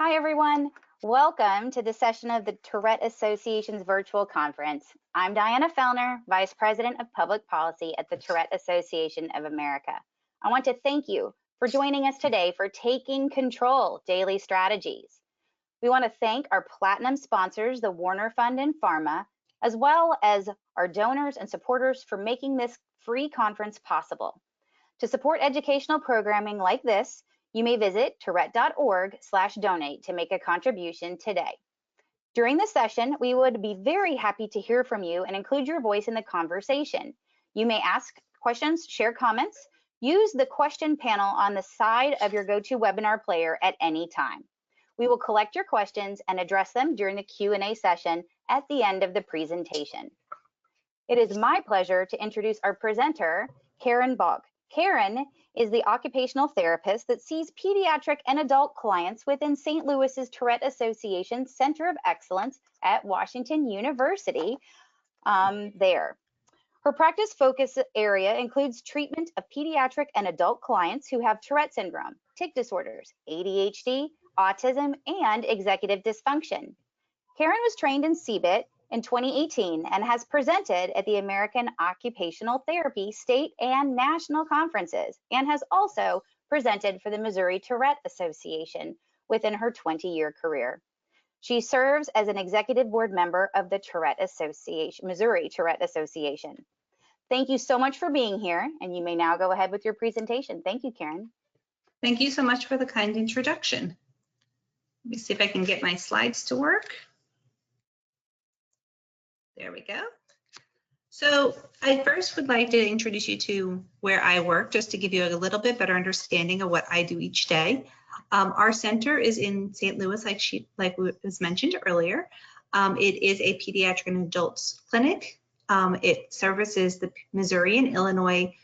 Hi, everyone. Welcome to the session of the Tourette Association's virtual conference. I'm Diana Fellner, Vice President of Public Policy at the Tourette Association of America. I want to thank you for joining us today for Taking Control Daily Strategies. We want to thank our platinum sponsors, the Warner Fund and Pharma, as well as our donors and supporters for making this free conference possible. To support educational programming like this, you may visit tourette.org/donate to make a contribution today. During this session, we would be very happy to hear from you and include your voice in the conversation. You may ask questions, share comments, use the question panel on the side of your GoToWebinar player at any time. We will collect your questions and address them during the Q&A session at the end of the presentation. It is my pleasure to introduce our presenter, Karen Bogg. Karen is the occupational therapist that sees pediatric and adult clients within St. Louis's Tourette Association Center of Excellence at Washington University there. Her practice focus area includes treatment of pediatric and adult clients who have Tourette syndrome, tic disorders, ADHD, autism, and executive dysfunction. Karen was trained in CBIT in 2018 and has presented at the American Occupational Therapy state and national conferences, and has also presented for the Missouri Tourette Association within her 20-year career. She serves as an executive board member of the Missouri Tourette Association. Thank you so much for being here, and you may now go ahead with your presentation. Thank you, Karen. Thank you so much for the kind introduction. Let me see if I can get my slides to work. There we go. So I first would like to introduce you to where I work, just to give you a little bit better understanding of what I do each day. Our center is in St. Louis, like was mentioned earlier. It is a pediatric and adults clinic. It services the Missouri and Illinois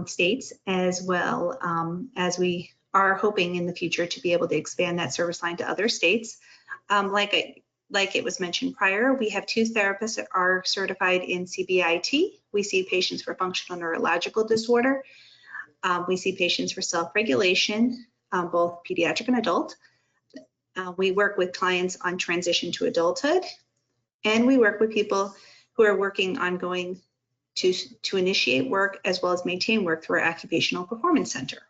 states, as well as we are hoping in the future to be able to expand that service line to other states. Like it was mentioned prior, we have 2 therapists that are certified in CBIT. We see patients for functional neurological disorder. We see patients for self-regulation, both pediatric and adult. We work with clients on transition to adulthood, and we work with people who are working on going to initiate work as well as maintain work through our Occupational Performance Center.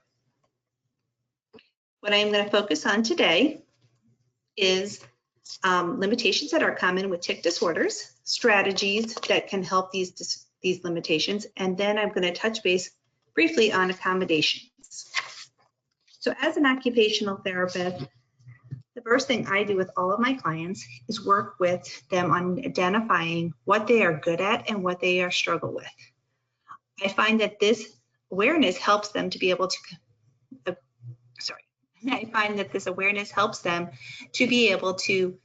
What I'm going to focus on today is limitations that are common with tic disorders, strategies that can help these limitations, and then I'm going to touch base briefly on accommodations. So as an occupational therapist, the first thing I do with all of my clients is work with them on identifying what they are good at and what they struggle with. I find that this awareness helps them to be able to, I find that this awareness helps them to be able to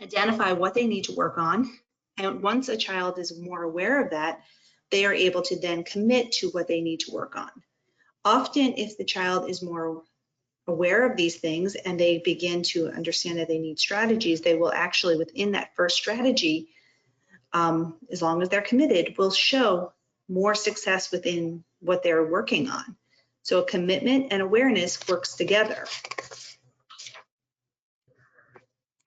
identify what they need to work on. And once a child is more aware of that, they are able to then commit to what they need to work on. Often, if the child is more aware of these things and they begin to understand that they need strategies, they will actually, within that first strategy, as long as they're committed, will show more success within what they're working on. So commitment and awareness works together.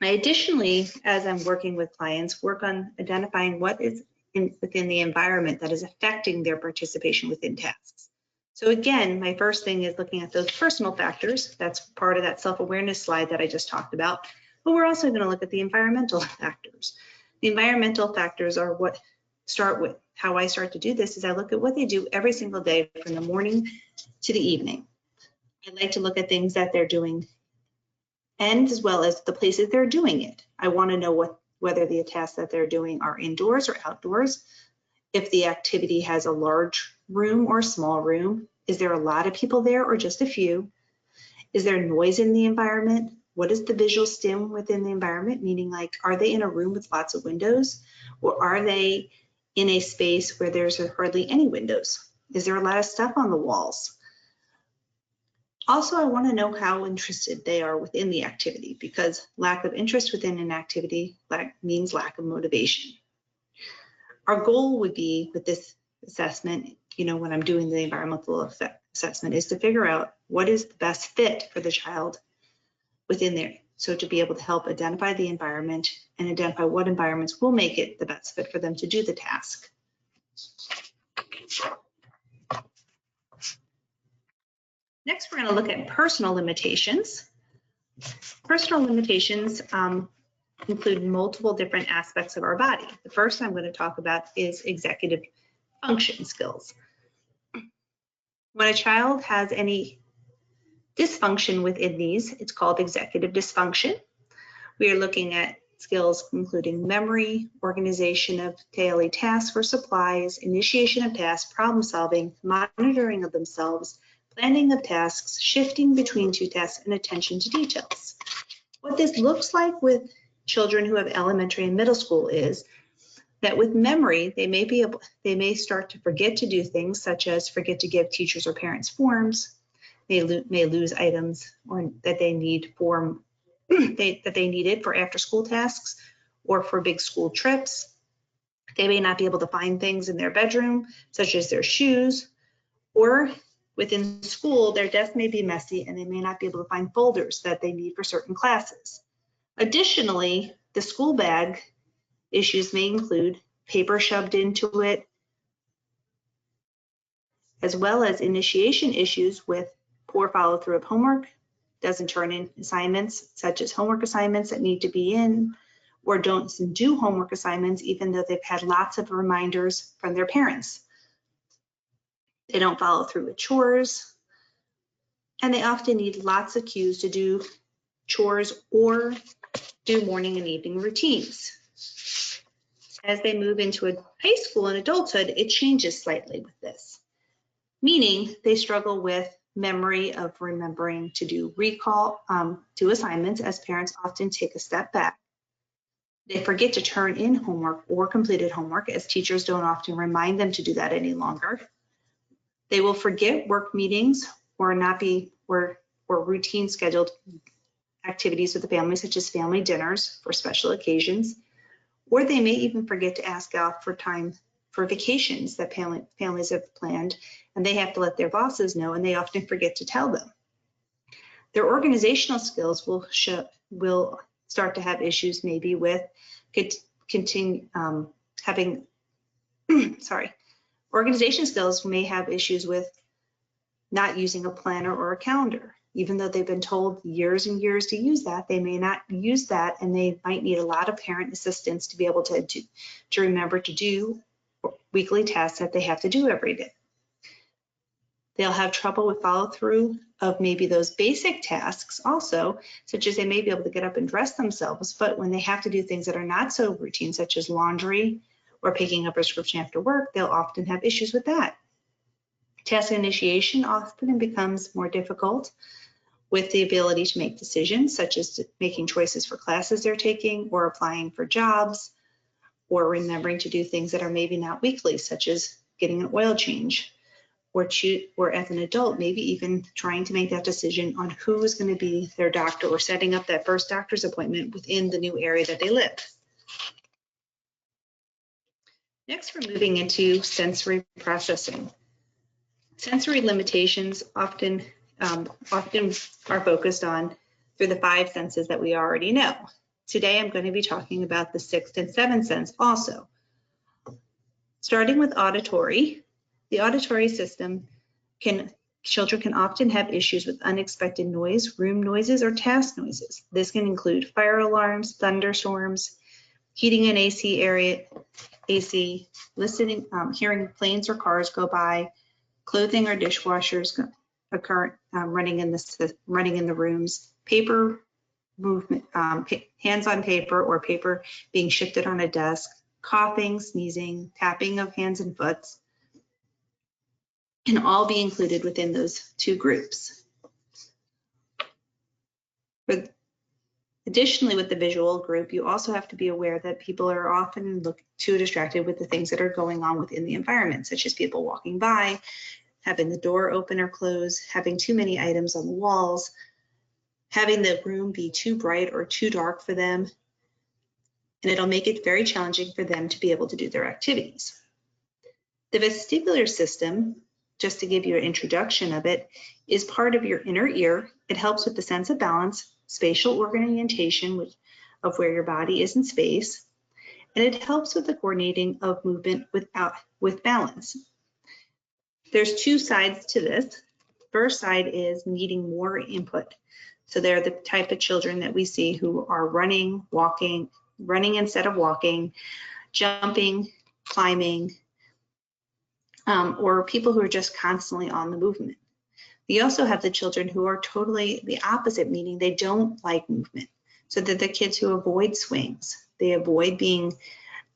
I additionally, as I'm working with clients, work on identifying what is within the environment that is affecting their participation within tasks. So again, my first thing is looking at those personal factors. That's part of that self-awareness slide that I just talked about. But we're also going to look at the environmental factors. The environmental factors are what start with. How I start to do this is I look at what they do every single day from the morning to the evening. I like to look at things that they're doing and as well as the places they're doing it. I want to know whether the tasks that they're doing are indoors or outdoors. If the activity has a large room or a small room, is there a lot of people there or just a few? Is there noise in the environment? What is the visual stim within the environment? Meaning, like, are they in a room with lots of windows, or are they in a space where there's hardly any windows? Is there a lot of stuff on the walls? Also, I want to know how interested they are within the activity, because lack of interest within an activity means lack of motivation. Our goal would be with this assessment, when I'm doing the environmental assessment, is to figure out what is the best fit for the child within there. So to be able to help identify the environment and identify what environments will make it the best fit for them to do the task. Next, we're going to look at personal limitations. Personal limitations include multiple different aspects of our body. The first I'm going to talk about is executive function skills. When a child has any dysfunction within these, it's called executive dysfunction. We are looking at skills including memory, organization of daily tasks or supplies, initiation of tasks, problem solving, monitoring of themselves, planning of tasks, shifting between two tasks, and attention to details. What this looks like with children who have elementary and middle school is that with memory, they may start to forget to do things such as forget to give teachers or parents forms. They may lose items or that they need that they needed for after school tasks or for big school trips. They may not be able to find things in their bedroom, such as their shoes, or within school, their desk may be messy and they may not be able to find folders that they need for certain classes. Additionally, the school bag issues may include paper shoved into it, as well as initiation issues with poor follow through of homework, doesn't turn in assignments such as homework assignments that need to be in, or don't do homework assignments even though they've had lots of reminders from their parents. They don't follow through with chores, and they often need lots of cues to do chores or do morning and evening routines. As they move into high school and adulthood, it changes slightly with this, meaning they struggle with memory of remembering to do do assignments, as parents often take a step back. They forget to turn in homework or completed homework, as teachers don't often remind them to do that any longer. They will forget work meetings or not be or routine scheduled activities with the family, such as family dinners for special occasions, or they may even forget to ask out for time for vacations that families have planned, and they have to let their bosses know, and they often forget to tell them. Their organizational skills will start to have issues maybe with organization skills may have issues with not using a planner or a calendar. Even though they've been told years and years to use that, they may not use that, and they might need a lot of parent assistance to be able to remember to do weekly tasks that they have to do every day. They'll have trouble with follow through of maybe those basic tasks also, such as they may be able to get up and dress themselves, but when they have to do things that are not so routine, such as laundry or picking up a prescription after work, they'll often have issues with that. Task initiation often becomes more difficult with the ability to make decisions, such as making choices for classes they're taking or applying for jobs, or remembering to do things that are maybe not weekly, such as getting an oil change, or as an adult, maybe even trying to make that decision on who is going to be their doctor or setting up that first doctor's appointment within the new area that they live. Next, we're moving into sensory processing. Sensory limitations often are focused on through the 5 senses that we already know. Today, I'm going to be talking about the 6th and 7th sense also. Starting with auditory, the auditory system children can often have issues with unexpected noise, room noises, or task noises. This can include fire alarms, thunderstorms, heating an AC, listening, hearing planes or cars go by, clothing or dishwashers running in the rooms, paper movement, hands on paper or paper being shifted on a desk, coughing, sneezing, tapping of hands and foot, can all be included within those 2 groups. Additionally, with the visual group, you also have to be aware that people are often too distracted with the things that are going on within the environment, such as people walking by, having the door open or close, having too many items on the walls, having the room be too bright or too dark for them, and it'll make it very challenging for them to be able to do their activities. The vestibular system, just to give you an introduction of it, is part of your inner ear. It helps with the sense of balance, spatial orientation of where your body is in space, and it helps with the coordinating of movement with balance. There's two sides to this. First side is needing more input. So they're the type of children that we see who are running, walking, running instead of walking, jumping, climbing, or people who are just constantly on the movement. We also have the children who are totally the opposite, meaning they don't like movement. So they're the kids who avoid swings. They avoid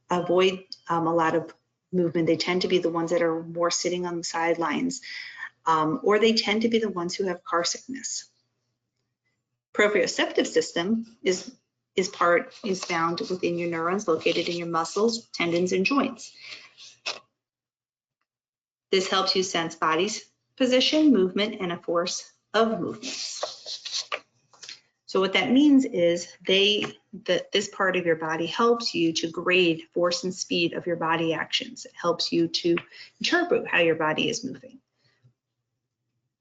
a lot of movement. They tend to be the ones that are more sitting on the sidelines, or they tend to be the ones who have car sickness. Proprioceptive system is found within your neurons located in your muscles, tendons, and joints. This helps you sense body's position, movement, and a force of movements. So what that means is this part of your body helps you to grade force and speed of your body actions. It helps you to interpret how your body is moving.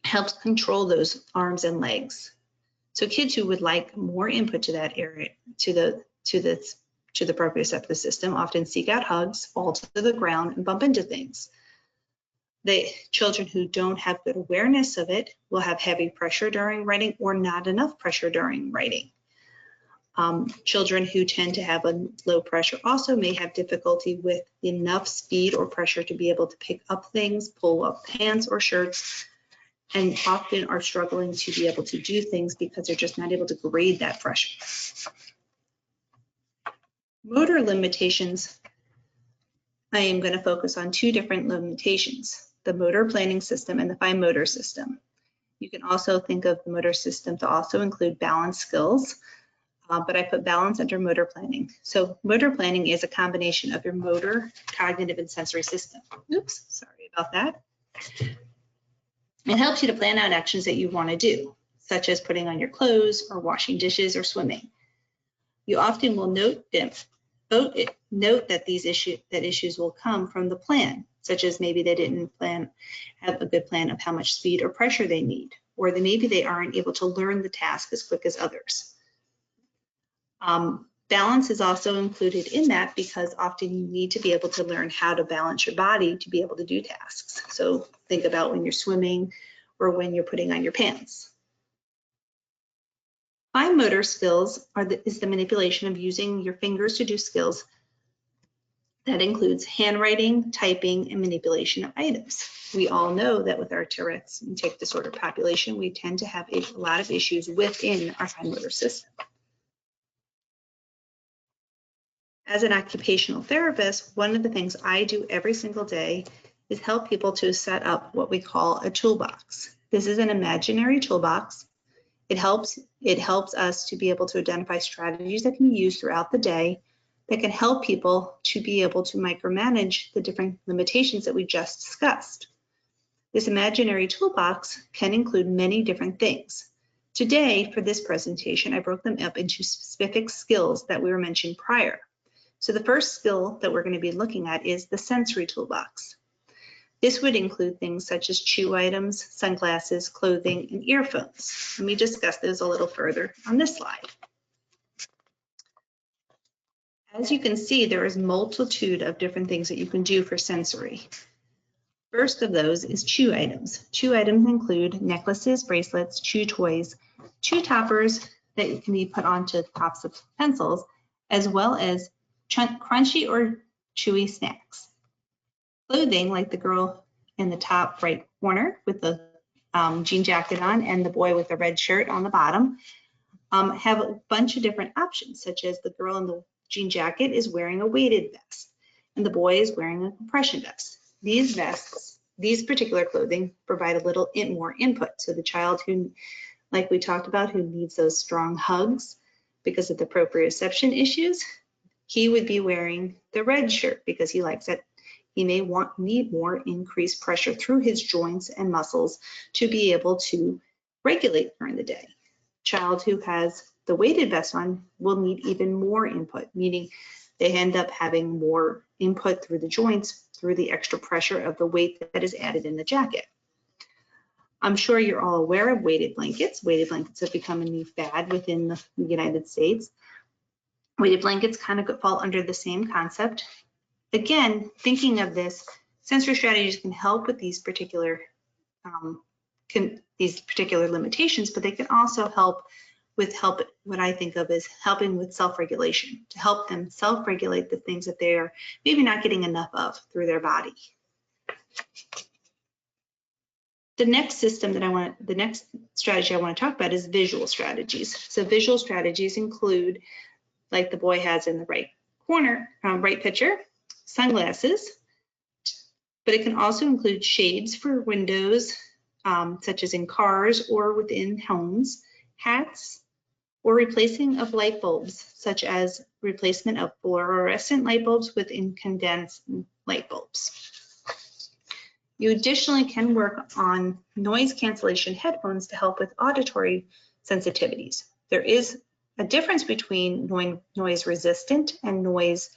It helps control those arms and legs. So kids who would like more input to that area, to the proprioceptive system, often seek out hugs, fall to the ground, and bump into things. The children who don't have good awareness of it will have heavy pressure during writing or not enough pressure during writing. Children who tend to have a low pressure also may have difficulty with enough speed or pressure to be able to pick up things, pull up pants or shirts, and often are struggling to be able to do things because they're just not able to grade that pressure. Motor limitations, I am going to focus on two different limitations, the motor planning system and the fine motor system. You can also think of the motor system to also include balance skills, but I put balance under motor planning. So motor planning is a combination of your motor, cognitive, and sensory system. Oops, sorry about that. It helps you to plan out actions that you want to do, such as putting on your clothes or washing dishes or swimming. You often will note that these issues will come from the plan, such as maybe they didn't have a good plan of how much speed or pressure they need, or maybe they aren't able to learn the task as quick as others. Balance is also included in that because often you need to be able to learn how to balance your body to be able to do tasks. So think about when you're swimming or when you're putting on your pants. Fine motor skills is the manipulation of using your fingers to do skills. That includes handwriting, typing, and manipulation of items. We all know that with our Tourette's and tic disorder population, we tend to have a lot of issues within our fine motor system. As an occupational therapist, one of the things I do every single day is help people to set up what we call a toolbox. This is an imaginary toolbox. It helps us to be able to identify strategies that can be used throughout the day that can help people to be able to micromanage the different limitations that we just discussed. This imaginary toolbox can include many different things. Today, for this presentation, I broke them up into specific skills that we were mentioned prior. So the first skill that we're going to be looking at is the sensory toolbox. This would include things such as chew items, sunglasses, clothing, and earphones. Let me discuss those a little further on this slide. As you can see, there is a multitude of different things that you can do for sensory. First of those is chew items. Chew items include necklaces, bracelets, chew toys, chew toppers that can be put onto the tops of pencils, as well as crunchy or chewy snacks. Clothing, like the girl in the top right corner with the jean jacket on and the boy with the red shirt on the bottom, have a bunch of different options, such as the girl in the jean jacket is wearing a weighted vest and the boy is wearing a compression vest. These vests, these particular clothing, provide a little more input. So the child who, like we talked about, who needs those strong hugs because of the proprioception issues, he would be wearing the red shirt because he likes it. He may need more increased pressure through his joints and muscles to be able to regulate during the day. Child who has the weighted vest on will need even more input, meaning they end up having more input through the joints through the extra pressure of the weight that is added in the jacket. I'm sure you're all aware of weighted blankets. Weighted blankets have become a new fad within the United States. Weighted blankets kind of fall under the same concept. Again, thinking of this, sensory strategies can help with these particular limitations, but they can also help what I think of as helping with self-regulation, to help them self-regulate the things that they are maybe not getting enough of through their body. The next strategy I want to talk about is visual strategies. So visual strategies include, like the boy has in the right corner, right picture, sunglasses, but it can also include shades for windows, such as in cars or within homes, hats, or replacing of light bulbs, such as replacement of fluorescent light bulbs with incandescent light bulbs. You additionally can work on noise cancellation headphones to help with auditory sensitivities. There is a difference between noise resistant and noise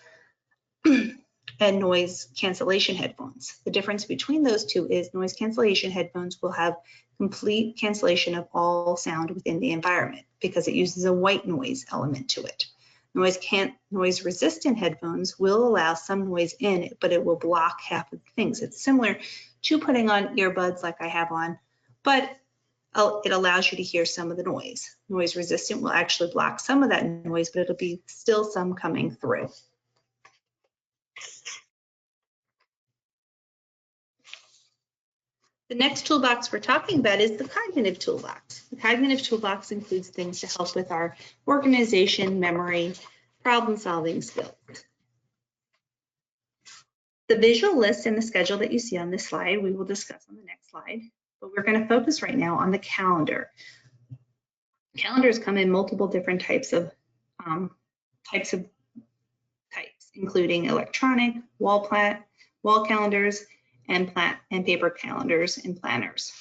cancellation headphones. The difference between those two is noise cancellation headphones will have complete cancellation of all sound within the environment because it uses a white noise element to it. Noise resistant headphones will allow some noise in, but it will block half of the things. It's similar to putting on earbuds like I have on, but it allows you to hear some of the noise. Noise resistant will actually block some of that noise, but it'll be still some coming through. The next toolbox we're talking about is the cognitive toolbox. The cognitive toolbox includes things to help with our organization, memory, problem-solving skills. The visual list and the schedule that you see on this slide, we will discuss on the next slide, but we're going to focus right now on the calendar. Calendars come in multiple different types, including electronic, wall calendars, and paper calendars and planners.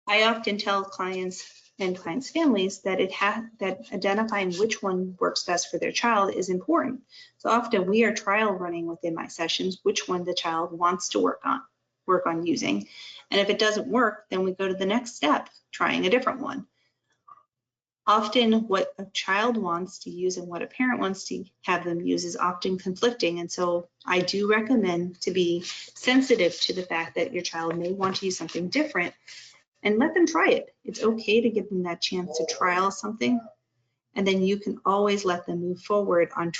I often tell clients and clients' families that identifying which one works best for their child is important. So often we are trial running within my sessions which one the child wants to work on using. And if it doesn't work, then we go to the next step, trying a different one. Often what a child wants to use and what a parent wants to have them use is often conflicting. And so I do recommend to be sensitive to the fact that your child may want to use something different and let them try it. It's okay to give them that chance to trial something. And then you can always let them move forward on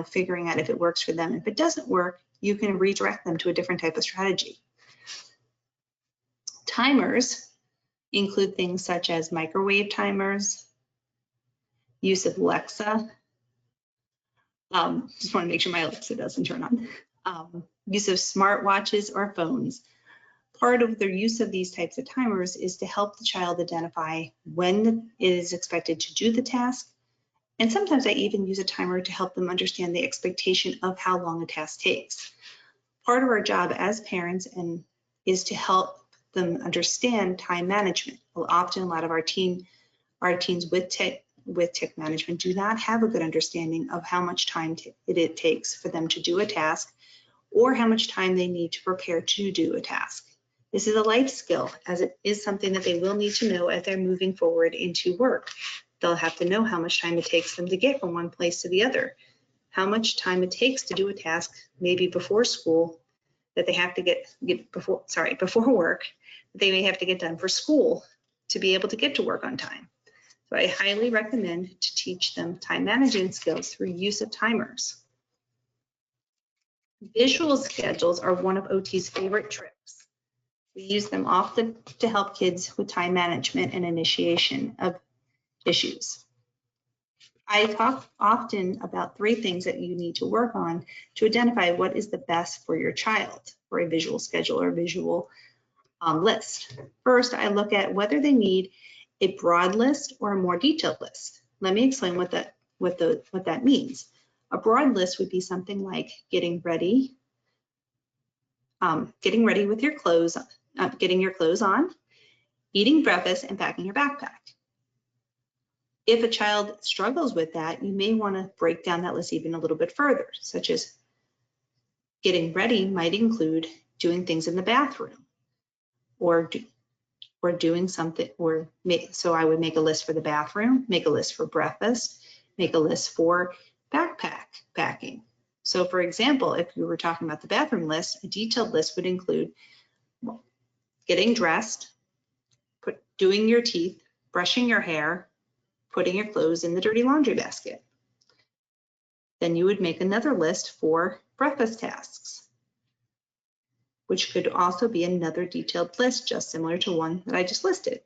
figuring out if it works for them. If it doesn't work, you can redirect them to a different type of strategy. Timers include things such as microwave timers, use of Alexa. Just want to make sure my Alexa doesn't turn on. Use of smartwatches or phones. Part of the use of these types of timers is to help the child identify when it is expected to do the task. And sometimes I even use a timer to help them understand the expectation of how long a task takes. Part of our job as parents is to help them understand time management. Well, often a lot of our teens with tic management do not have a good understanding of how much time it takes for them to do a task or how much time they need to prepare to do a task. This is a life skill, as it is something that they will need to know as they're moving forward into work. They'll have to know how much time it takes them to get from one place to the other, how much time it takes to do a task maybe before school that they have to before work, that they may have to get done for school to be able to get to work on time. So I highly recommend to teach them time management skills through use of timers. Visual schedules are one of OT's favorite tricks. We use them often to help kids with time management and initiation of issues. I talk often about 3 things that you need to work on to identify what is the best for your child for a visual schedule or visual list. First, I look at whether they need a broad list or a more detailed list. Let me explain what that means. A broad list would be something like getting ready with your clothes, getting your clothes on, eating breakfast, and packing your backpack. If a child struggles with that, you may want to break down that list even a little bit further, such as getting ready might include doing things in the bathroom or or doing something, or so I would make a list for the bathroom, make a list for breakfast, make a list for backpack packing. So for example, if you were talking about the bathroom list, a detailed list would include getting dressed, doing your teeth, brushing your hair, putting your clothes in the dirty laundry basket. Then you would make another list for breakfast tasks, which could also be another detailed list, just similar to one that I just listed.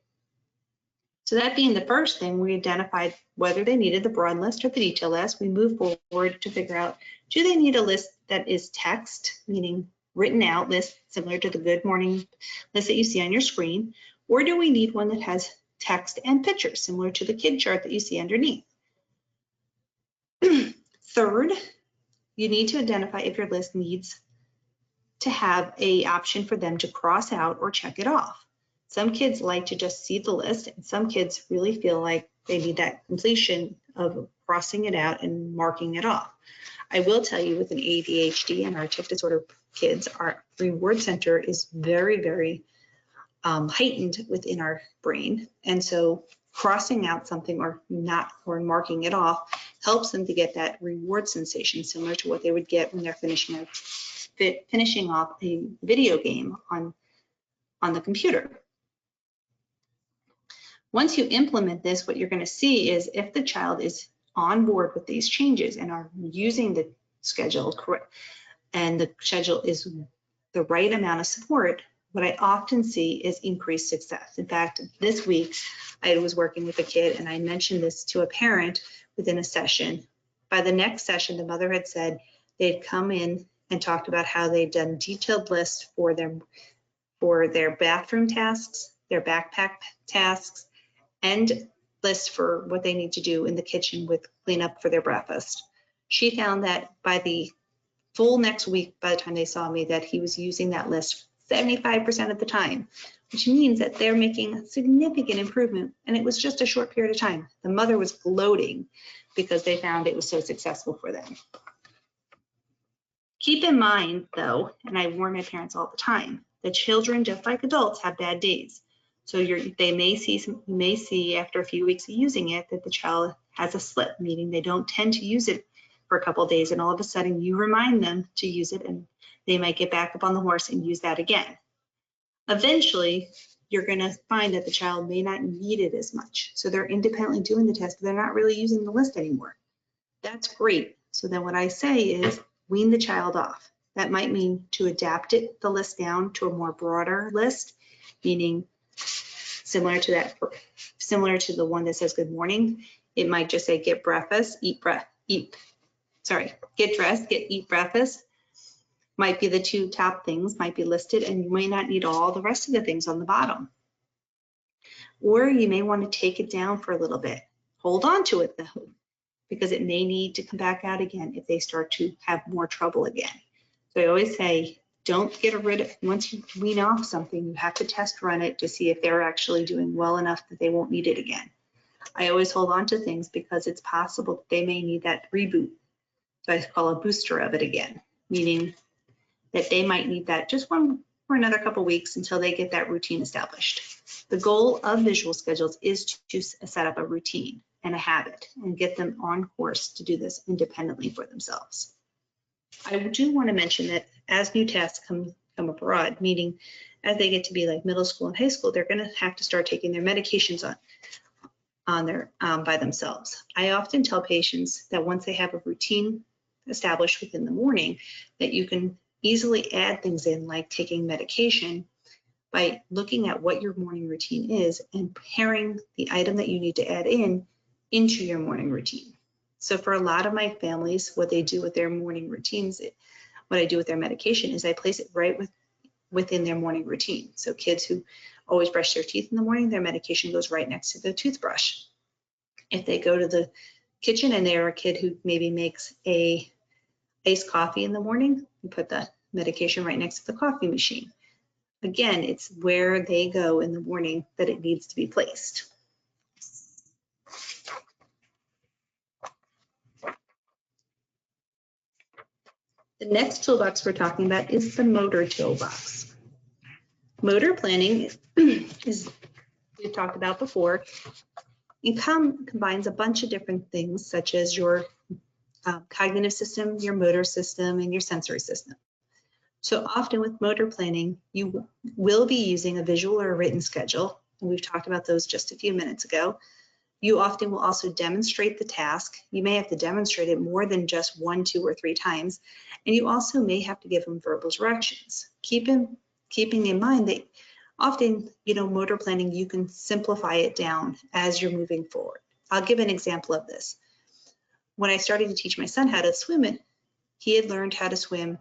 So that being the first thing, we identified whether they needed the broad list or the detailed list. We move forward to figure out, do they need a list that is text, meaning written out list, similar to the Good Morning list that you see on your screen, or do we need one that has text and pictures, similar to the kid chart that you see underneath? Third, you need to identify if your list needs to have an option for them to cross out or check it off. Some kids like to just see the list, and some kids really feel like they need that completion of crossing it out and marking it off. I will tell you, with an ADHD and our tic disorder kids, our reward center is very, very heightened within our brain. And so crossing out something or marking it off helps them to get that reward sensation, similar to what they would get when they're finishing off a video game on the computer. Once you implement this, what you're going to see is if the child is on board with these changes and are using the schedule correct, and the schedule is the right amount of support, what I often see is increased success. In fact, this week I was working with a kid and I mentioned this to a parent within a session. By the next session, the mother had said they'd come in and talked about how they'd done detailed lists for their bathroom tasks, their backpack tasks, and lists for what they need to do in the kitchen with cleanup for their breakfast. She found that by the full next week, by the time they saw me, that he was using that list 75% of the time, which means that they're making a significant improvement. And it was just a short period of time. The mother was gloating because they found it was so successful for them. Keep in mind, though, and I warn my parents all the time, that children, just like adults, have bad days. So you may see after a few weeks of using it that the child has a slip, meaning they don't tend to use it for a couple of days, and all of a sudden you remind them to use it and they might get back up on the horse and use that again. Eventually, you're going to find that the child may not need it as much. So they're independently doing the test, but they're not really using the list anymore. That's great. So then what I say is wean the child off. That might mean to adapt the list down to a more broader list, meaning similar to the one that says good morning. It might just say get breakfast, eat get dressed, eat breakfast. Might be the two top things might be listed, and you may not need all the rest of the things on the bottom. Or you may want to take it down for a little bit. Hold on to it though, because it may need to come back out again if they start to have more trouble again. So I always say, don't get rid of, once you wean off something, you have to test run it to see if they're actually doing well enough that they won't need it again. I always hold on to things because it's possible that they may need that reboot. So I call a booster of it again, meaning that they might need that just one or another couple weeks until they get that routine established. The goal of visual schedules is to set up a routine and a habit and get them on course to do this independently for themselves. I do want to mention that as new tasks come abroad, meaning as they get to be like middle school and high school, they're going to have to start taking their medications by themselves. I often tell patients that once they have a routine established within the morning, that you can easily add things in like taking medication by looking at what your morning routine is and pairing the item that you need to add into your morning routine. So for a lot of my families, what they do with their morning routines, what I do with their medication is I place it right within their morning routine. So kids who always brush their teeth in the morning, their medication goes right next to the toothbrush. If they go to the kitchen and they're a kid who maybe makes a iced coffee in the morning, you put the medication right next to the coffee machine. Again, it's where they go in the morning that it needs to be placed. The next toolbox we're talking about is the motor toolbox. Motor planning is talked about before, it combines a bunch of different things, such as your cognitive system, your motor system, and your sensory system. So often with motor planning, you will be using a visual or a written schedule, and we've talked about those just a few minutes ago. You often will also demonstrate the task. You may have to demonstrate it more than just 1, 2, or 3 times, and you also may have to give them verbal directions. Keeping in mind that often, motor planning, you can simplify it down as you're moving forward. I'll give an example of this. When I started to teach my son how to swim, he had learned how to swim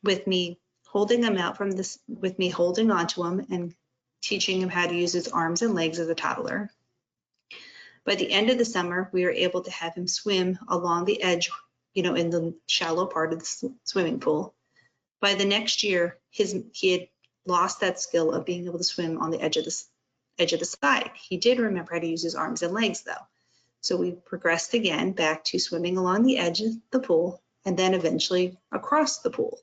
with me holding him out with me holding onto him and teaching him how to use his arms and legs as a toddler. By the end of the summer, we were able to have him swim along the edge, in the shallow part of the swimming pool. By the next year, he had lost that skill of being able to swim on the edge of the side. He did remember how to use his arms and legs, though. So we progressed again back to swimming along the edge of the pool and then eventually across the pool.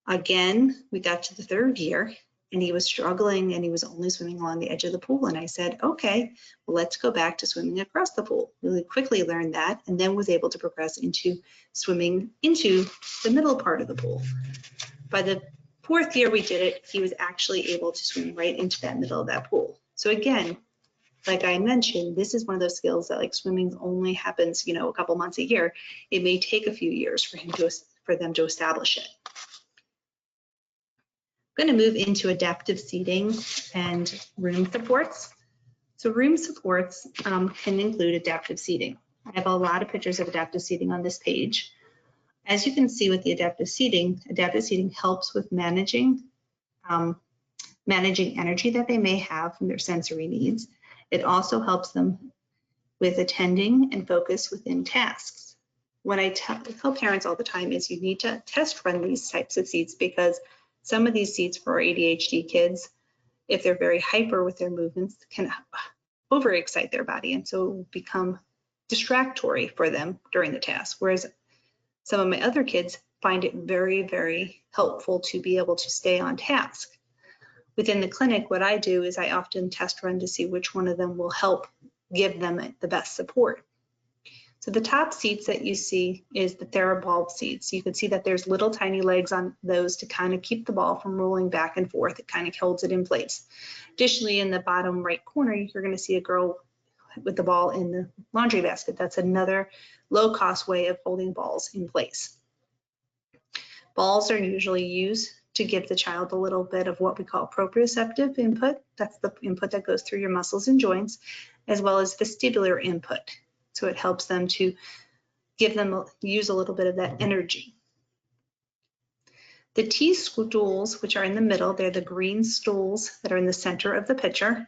Again, we got to the 3rd year and he was struggling and he was only swimming along the edge of the pool. And I said, okay, well, let's go back to swimming across the pool. Really quickly learned that and then was able to progress into swimming into the middle part of the pool. By the 4th year we did it, he was actually able to swim right into that middle of that pool. So again, like I mentioned, this is one of those skills that like swimming only happens, a couple months a year. It may take a few years for them to establish it. I'm going to move into adaptive seating and room supports. So room supports can include adaptive seating. I have a lot of pictures of adaptive seating on this page. As you can see with the adaptive seating helps with managing energy that they may have from their sensory needs. It also helps them with attending and focus within tasks. What I tell parents all the time is you need to test run these types of seats because some of these seats for ADHD kids, if they're very hyper with their movements, can overexcite their body and so become distractory for them during the task. Whereas some of my other kids find it very, very helpful to be able to stay on task. Within the clinic, what I do is I often test run to see which one of them will help give them the best support. So the top seats that you see is the TheraBall seats. You can see that there's little tiny legs on those to kind of keep the ball from rolling back and forth. It kind of holds it in place. Additionally, in the bottom right corner, you're going to see a girl with the ball in the laundry basket. That's another low-cost way of holding balls in place. Balls are usually used to give the child a little bit of what we call proprioceptive input. That's the input that goes through your muscles and joints, as well as vestibular input. So it helps them to use a little bit of that energy. The T stools, which are in the middle, they're the green stools that are in the center of the picture.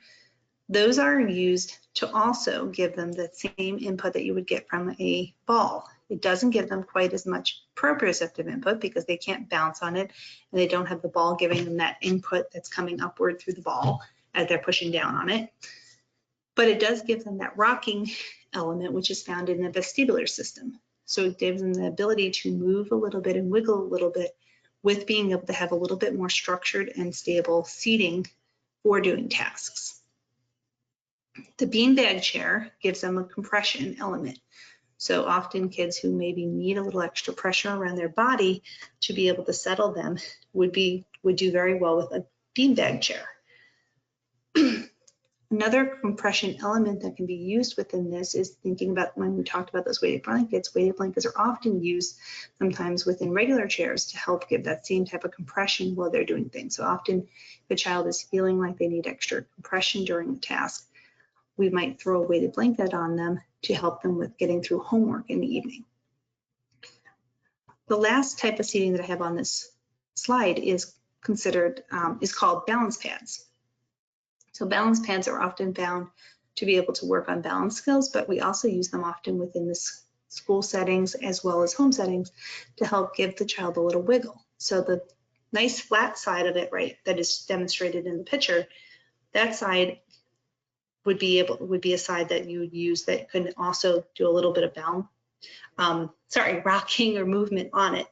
Those are used to also give them the same input that you would get from a ball. It doesn't give them quite as much proprioceptive input because they can't bounce on it and they don't have the ball giving them that input that's coming upward through the ball as they're pushing down on it. But it does give them that rocking element, which is found in the vestibular system. So it gives them the ability to move a little bit and wiggle a little bit with being able to have a little bit more structured and stable seating for doing tasks. The beanbag chair gives them a compression element. So often kids who maybe need a little extra pressure around their body to be able to settle them would do very well with a beanbag chair. Another compression element that can be used within this is thinking about when we talked about those weighted blankets. Weighted blankets are often used sometimes within regular chairs to help give that same type of compression while they're doing things. So often if a child is feeling like they need extra compression during the task, we might throw a weighted blanket on them to help them with getting through homework in the evening. The last type of seating that I have on this slide is called balance pads. So balance pads are often found to be able to work on balance skills, but we also use them often within the school settings as well as home settings to help give the child a little wiggle. So the nice flat side of it, right, that is demonstrated in the picture, that side would be a side that you would use that can also do a little bit of rocking or movement on it.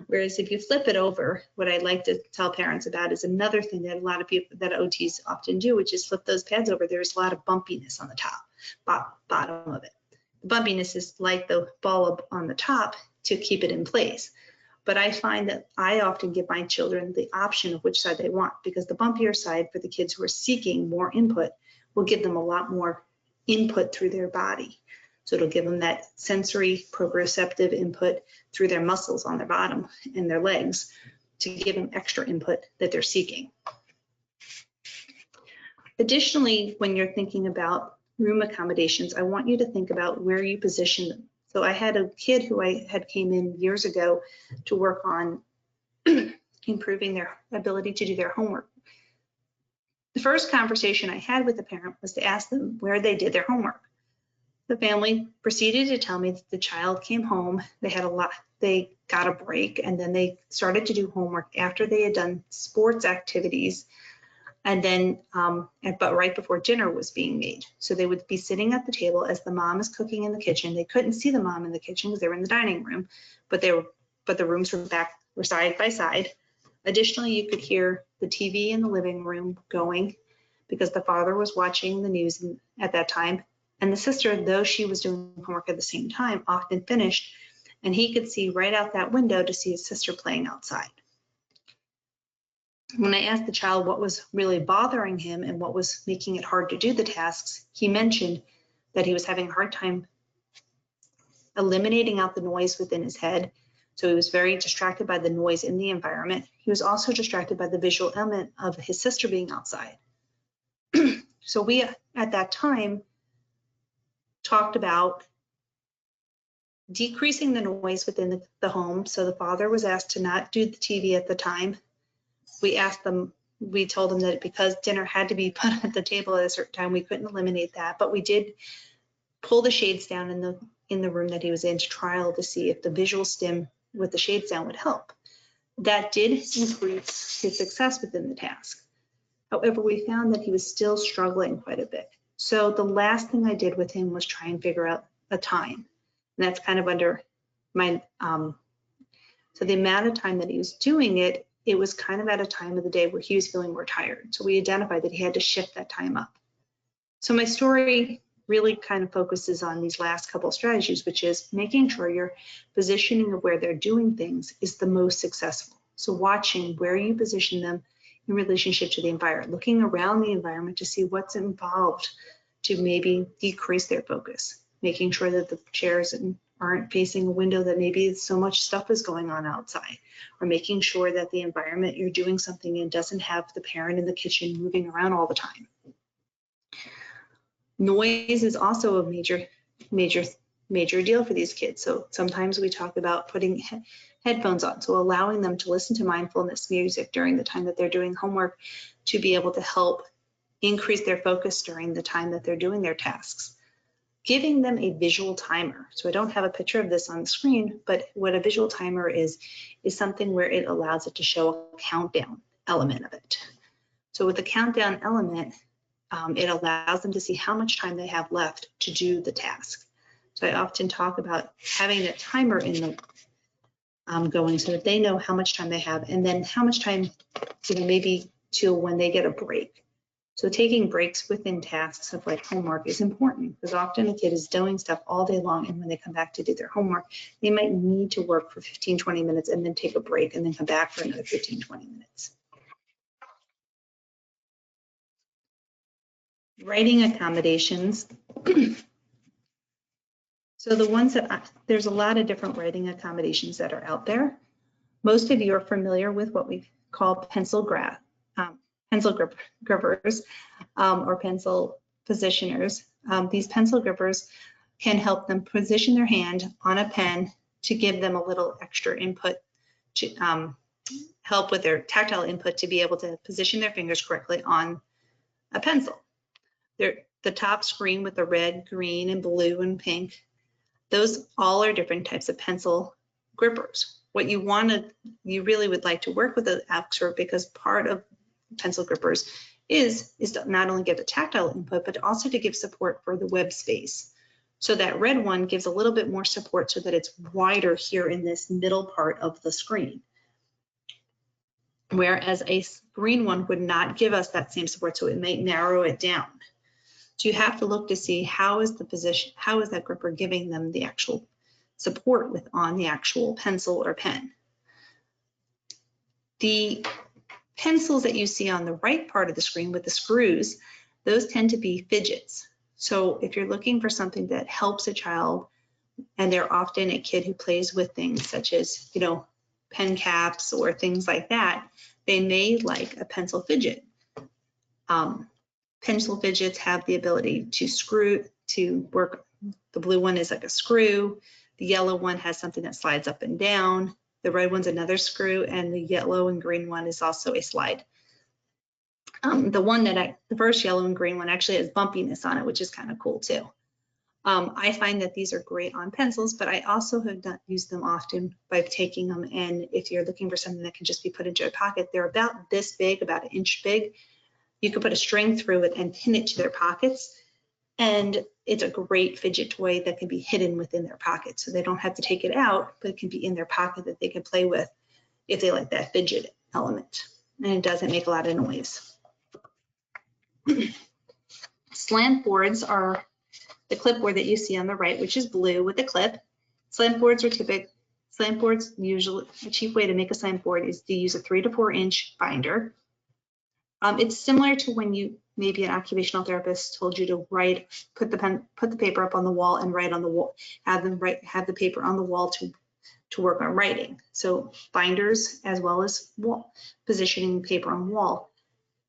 Whereas if you flip it over, what I like to tell parents about is another thing that a lot of people, that OTs often do, which is flip those pads over. There's a lot of bumpiness on the top, bottom of it. The bumpiness is like the ball on the top to keep it in place. But I find that I often give my children the option of which side they want, because the bumpier side for the kids who are seeking more input will give them a lot more input through their body. So it'll give them that sensory proprioceptive input through their muscles on their bottom and their legs to give them extra input that they're seeking. Additionally, when you're thinking about room accommodations, I want you to think about where you position them. So I had a kid who I had came in years ago to work on improving their ability to do their homework. The first conversation I had with the parent was to ask them where they did their homework. The family proceeded to tell me that the child came home, they got a break, and then they started to do homework after they had done sports activities, and then, but right before dinner was being made. So they would be sitting at the table as the mom is cooking in the kitchen. They couldn't see the mom in the kitchen because they were in the dining room, but the rooms were side by side. Additionally, you could hear the TV in the living room going because the father was watching the news at that time. And the sister, though she was doing homework at the same time, often finished, and he could see right out that window to see his sister playing outside. When I asked the child what was really bothering him and what was making it hard to do the tasks, he mentioned that he was having a hard time eliminating out the noise within his head. So he was very distracted by the noise in the environment. He was also distracted by the visual element of his sister being outside. So we, at that time, talked about decreasing the noise within the home. So the father was asked to not do the TV at the time. We told them that because dinner had to be put at the table at a certain time, we couldn't eliminate that, but we did pull the shades down in the room that he was in to trial to see if the visual stim with the shades down would help. That did increase his success within the task. However, we found that he was still struggling quite a bit. So the last thing I did with him was try and figure out a time. And that's kind of under my, so the amount of time that he was doing it, it was kind of at a time of the day where he was feeling more tired. So we identified that he had to shift that time up. So my story really kind of focuses on these last couple of strategies, which is making sure your positioning of where they're doing things is the most successful. So watching where you position them in relationship to the environment, looking around the environment to see what's involved to maybe decrease their focus, making sure that the chairs aren't facing a window that maybe so much stuff is going on outside, or making sure that the environment you're doing something in doesn't have the parent in the kitchen moving around all the time. Noise is also a major deal for these kids. So sometimes we talk about putting headphones on, so allowing them to listen to mindfulness music during the time that they're doing homework to be able to help increase their focus during the time that they're doing their tasks. Giving them a visual timer. So I don't have a picture of this on the screen, but what a visual timer is something where it allows it to show a countdown element of it. So with the countdown element, it allows them to see how much time they have left to do the task. So I often talk about having a timer in them going so that they know how much time they have, and then how much time, maybe till when they get a break. So taking breaks within tasks of like homework is important, because often a kid is doing stuff all day long, and when they come back to do their homework, they might need to work for 15, 20 minutes and then take a break and then come back for another 15, 20 minutes. Writing accommodations. So the ones that there's a lot of different writing accommodations that are out there. Most of you are familiar with what we call pencil grippers or pencil positioners. These pencil grippers can help them position their hand on a pen to give them a little extra input to help with their tactile input to be able to position their fingers correctly on a pencil. The top screen with the red, green, and blue and pink, those all are different types of pencil grippers. What you really would like to work with an expert, because part of pencil grippers is to not only get the tactile input, but also to give support for the web space. So that red one gives a little bit more support so that it's wider here in this middle part of the screen. Whereas a green one would not give us that same support, so it might narrow it down. So you have to look to see how is the position, how is that gripper giving them the actual support on the actual pencil or pen. The pencils that you see on the right part of the screen with the screws, those tend to be fidgets. So if you're looking for something that helps a child, and they're often a kid who plays with things such as, you know, pen caps or things like that, they may like a pencil fidget. Pencil fidgets have the ability to work. The blue one is like a screw. The yellow one has something that slides up and down. The red one's another screw, and the yellow and green one is also a slide. The first yellow and green one actually has bumpiness on it, which is kind of cool too. I find that these are great on pencils, but I also have not used them often by taking them, and if you're looking for something that can just be put into a pocket, they're about this big, about 1 inch big. You could put a string through it and pin it to their pockets, and it's a great fidget toy that can be hidden within their pocket, so they don't have to take it out, but it can be in their pocket that they can play with if they like that fidget element, and it doesn't make a lot of noise. Slant boards are the clipboard that you see on the right, which is blue with a clip. Slant boards are typical. Slant boards, usually the cheap way to make a slant board is to use a 3 to 4 inch binder. It's similar to when you, maybe an occupational therapist told you to write, put the paper up on the wall and write on the wall, have the paper on the wall to work on writing. So binders, as well as positioning paper on the wall,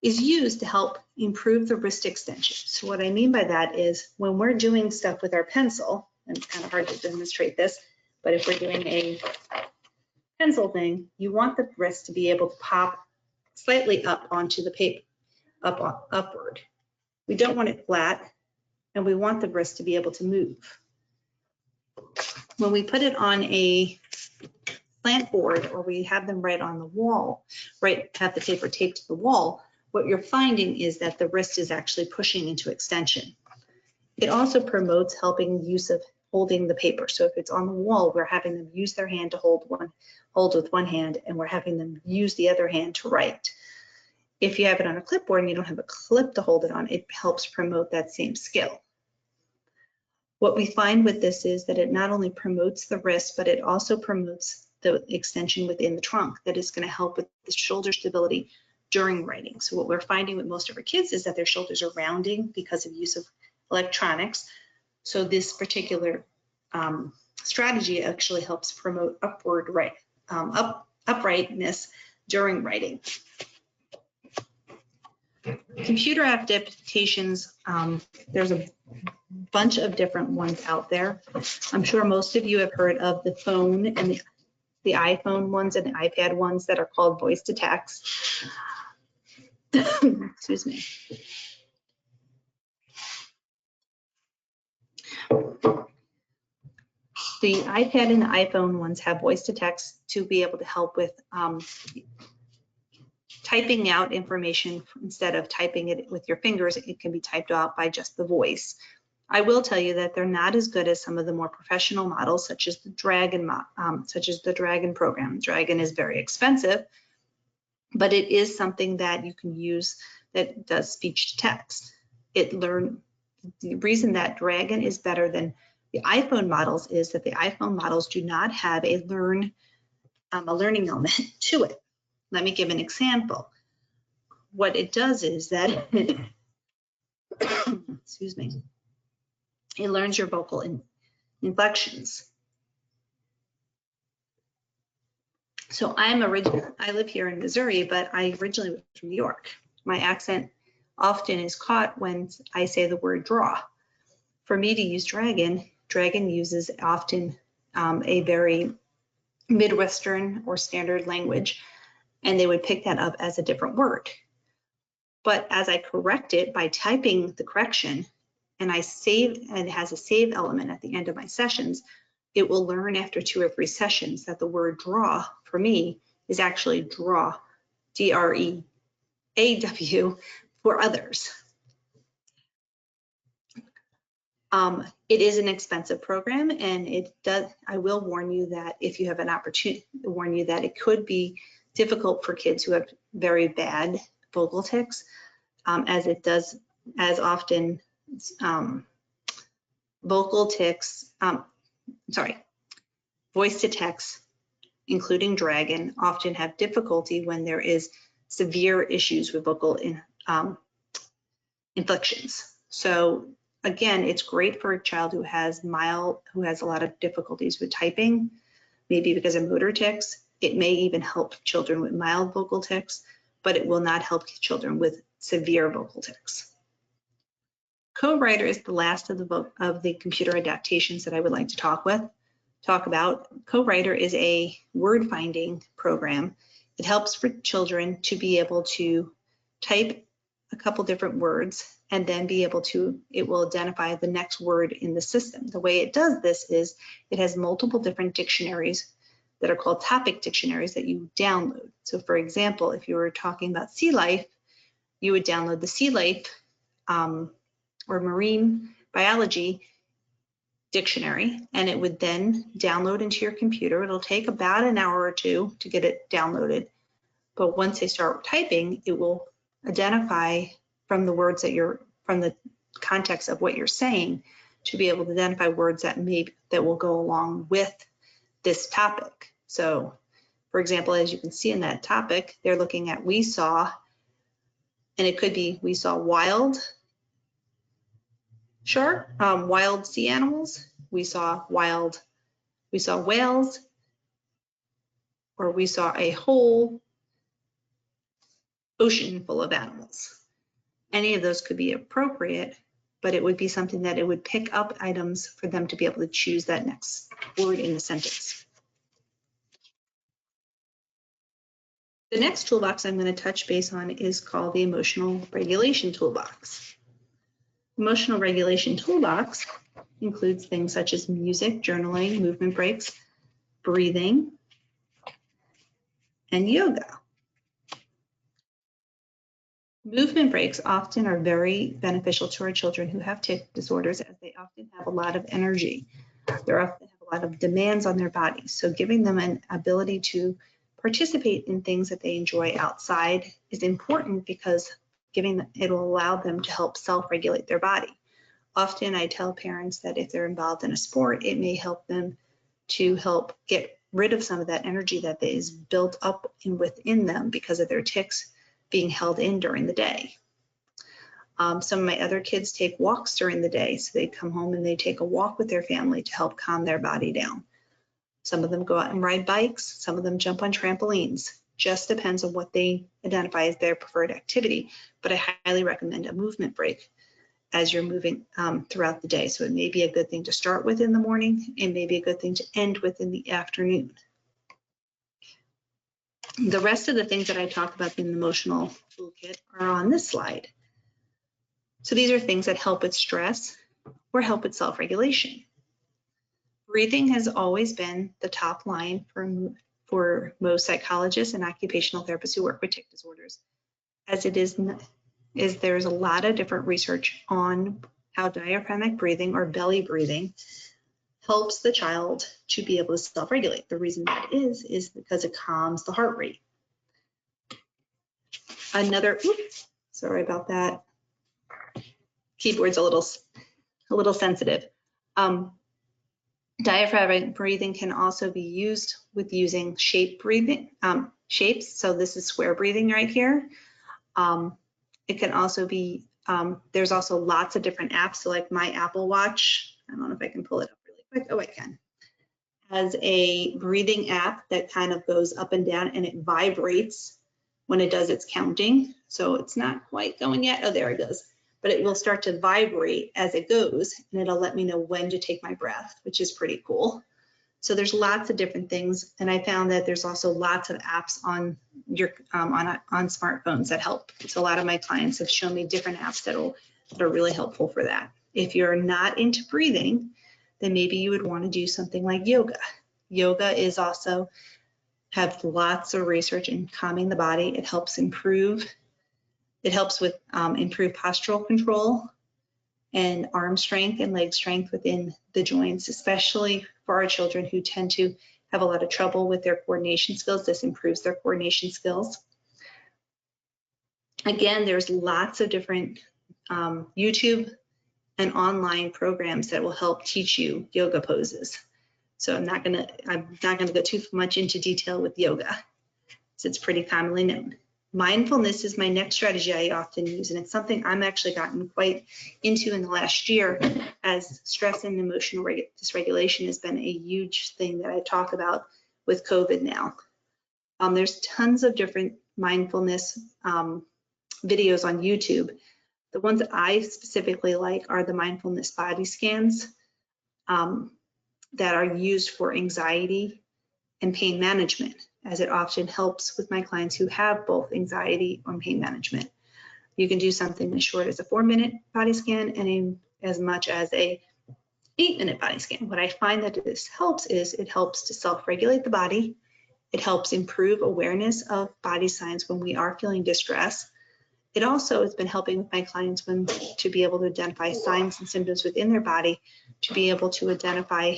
is used to help improve the wrist extension. So what I mean by that is when we're doing stuff with our pencil, and it's kind of hard to demonstrate this, but if we're doing a pencil thing, you want the wrist to be able to pop slightly up onto the paper, upward. We don't want it flat, and we want the wrist to be able to move. When we put it on a slant board, or we have them right on the wall, have the paper taped to the wall, what you're finding is that the wrist is actually pushing into extension. It also promotes helping use of holding the paper. So if it's on the wall, we're having them use their hand to hold with one hand, and we're having them use the other hand to write. If you have it on a clipboard and you don't have a clip to hold it on, it helps promote that same skill. What we find with this is that it not only promotes the wrist, but it also promotes the extension within the trunk that is going to help with the shoulder stability during writing. So what we're finding with most of our kids is that their shoulders are rounding because of use of electronics. So this particular strategy actually helps promote uprightness during writing. Computer adaptations, there's a bunch of different ones out there. I'm sure most of you have heard of the phone and the iPhone ones and the iPad ones that are called voice to text. Excuse me. The iPad and the iPhone ones have voice to text to be able to help with typing out information. Instead of typing it with your fingers, it can be typed out by just the voice. I will tell you that they're not as good as some of the more professional models, such as the Dragon program. Dragon is very expensive, but it is something that you can use that does speech to text. The reason that Dragon is better than the iPhone models is that the iPhone models do not have a learning element to it. Let me give an example. What it does is that, excuse me, it learns your vocal inflections. So I live here in Missouri, but I originally was from New York. My accent often is caught when I say the word draw. For me to use Dragon uses often a very Midwestern or standard language, and they would pick that up as a different word. But as I correct it by typing the correction, and I save, and it has a save element at the end of my sessions, it will learn after 2 or 3 sessions that the word draw for me is actually draw, D-R-E-A-W, for others. It is an expensive program, and I will warn you that if you have an opportunity, that it could be difficult for kids who have very bad vocal tics, as often vocal tics, voice to text, including dragon, often have difficulty when there is severe issues with vocal inflections. So again, it's great for a child who has a lot of difficulties with typing, maybe because of motor tics. It may even help children with mild vocal tics, but it will not help children with severe vocal tics. Co-writer is the last of the computer adaptations that I would like to talk about. Co-writer is a word finding program. It helps for children to be able to type a couple different words and then it will identify the next word in the system. The way it does this is it has multiple different dictionaries that are called topic dictionaries that you download. So for example, if you were talking about sea life, you would download the sea life or marine biology dictionary, and it would then download into your computer. It'll take about an hour or two to get it downloaded, but once they start typing, it will identify from the words from the context of what you're saying to be able to identify words that will go along with this topic. So for example, as you can see in that topic, they're looking at we saw, and it could be we saw wild shark, wild sea animals, we saw whales, or we saw a whole ocean full of animals. Any of those could be appropriate, but it would be something that it would pick up items for them to be able to choose that next word in the sentence. The next toolbox I'm going to touch base on is called the Emotional Regulation Toolbox. Emotional Regulation Toolbox includes things such as music, journaling, movement breaks, breathing, and yoga. Movement breaks often are very beneficial to our children who have tic disorders, as they often have a lot of energy. They often have a lot of demands on their bodies. So giving them an ability to participate in things that they enjoy outside is important, because it will allow them to help self-regulate their body. Often I tell parents that if they're involved in a sport, it may help them to help get rid of some of that energy that is built up within them because of their tics being held in during the day. Some of my other kids take walks during the day, so they come home and they take a walk with their family to help calm their body down. Some of them go out and ride bikes, some of them jump on trampolines. Just depends on what they identify as their preferred activity, but I highly recommend a movement break as you're moving throughout the day. So it may be a good thing to start with in the morning, and maybe a good thing to end with in the afternoon. The rest of the things that I talk about in the emotional toolkit are on this slide. So these are things that help with stress or help with self-regulation. Breathing has always been the top line for most psychologists and occupational therapists who work with tic disorders, as there's a lot of different research on how diaphragmatic breathing or belly breathing helps the child to be able to self-regulate. The reason that is because it calms the heart rate. Sorry about that. Keyboard's a little sensitive. Diaphragmatic breathing can also be used with using shapes. So this is square breathing right here. It can also be, there's also lots of different apps. So like my Apple Watch, I don't know if I can pull it up really quick. Oh, I can. Has a breathing app that kind of goes up and down, and it vibrates when it does its counting. So it's not quite going yet. Oh, there it goes. But it will start to vibrate as it goes, and it'll let me know when to take my breath, which is pretty cool. So there's lots of different things, and I found that there's also lots of apps on your on smartphones that help. So a lot of my clients have shown me different apps that are really helpful for that. If you're not into breathing, then maybe you would want to do something like yoga. Yoga is also have lots of research in calming the body. It helps with improved postural control and arm strength and leg strength within the joints, especially for our children who tend to have a lot of trouble with their coordination skills. This improves their coordination skills. Again, there's lots of different YouTube and online programs that will help teach you yoga poses. So I'm not gonna go too much into detail with yoga, so it's pretty commonly known. Mindfulness is my next strategy I often use, and it's something I'm actually gotten quite into in the last year, as stress and emotional dysregulation has been a huge thing that I talk about with COVID now. There's tons of different mindfulness videos on YouTube. The ones that I specifically like are the mindfulness body scans that are used for anxiety and pain management, as it often helps with my clients who have both anxiety and pain management. You can do something as short as a 4-minute body scan and as much as a 8-minute body scan. What I find that this helps is it helps to self-regulate the body. It helps improve awareness of body signs when we are feeling distress. It also has been helping with my clients to be able to identify signs and symptoms within their body, to be able to identify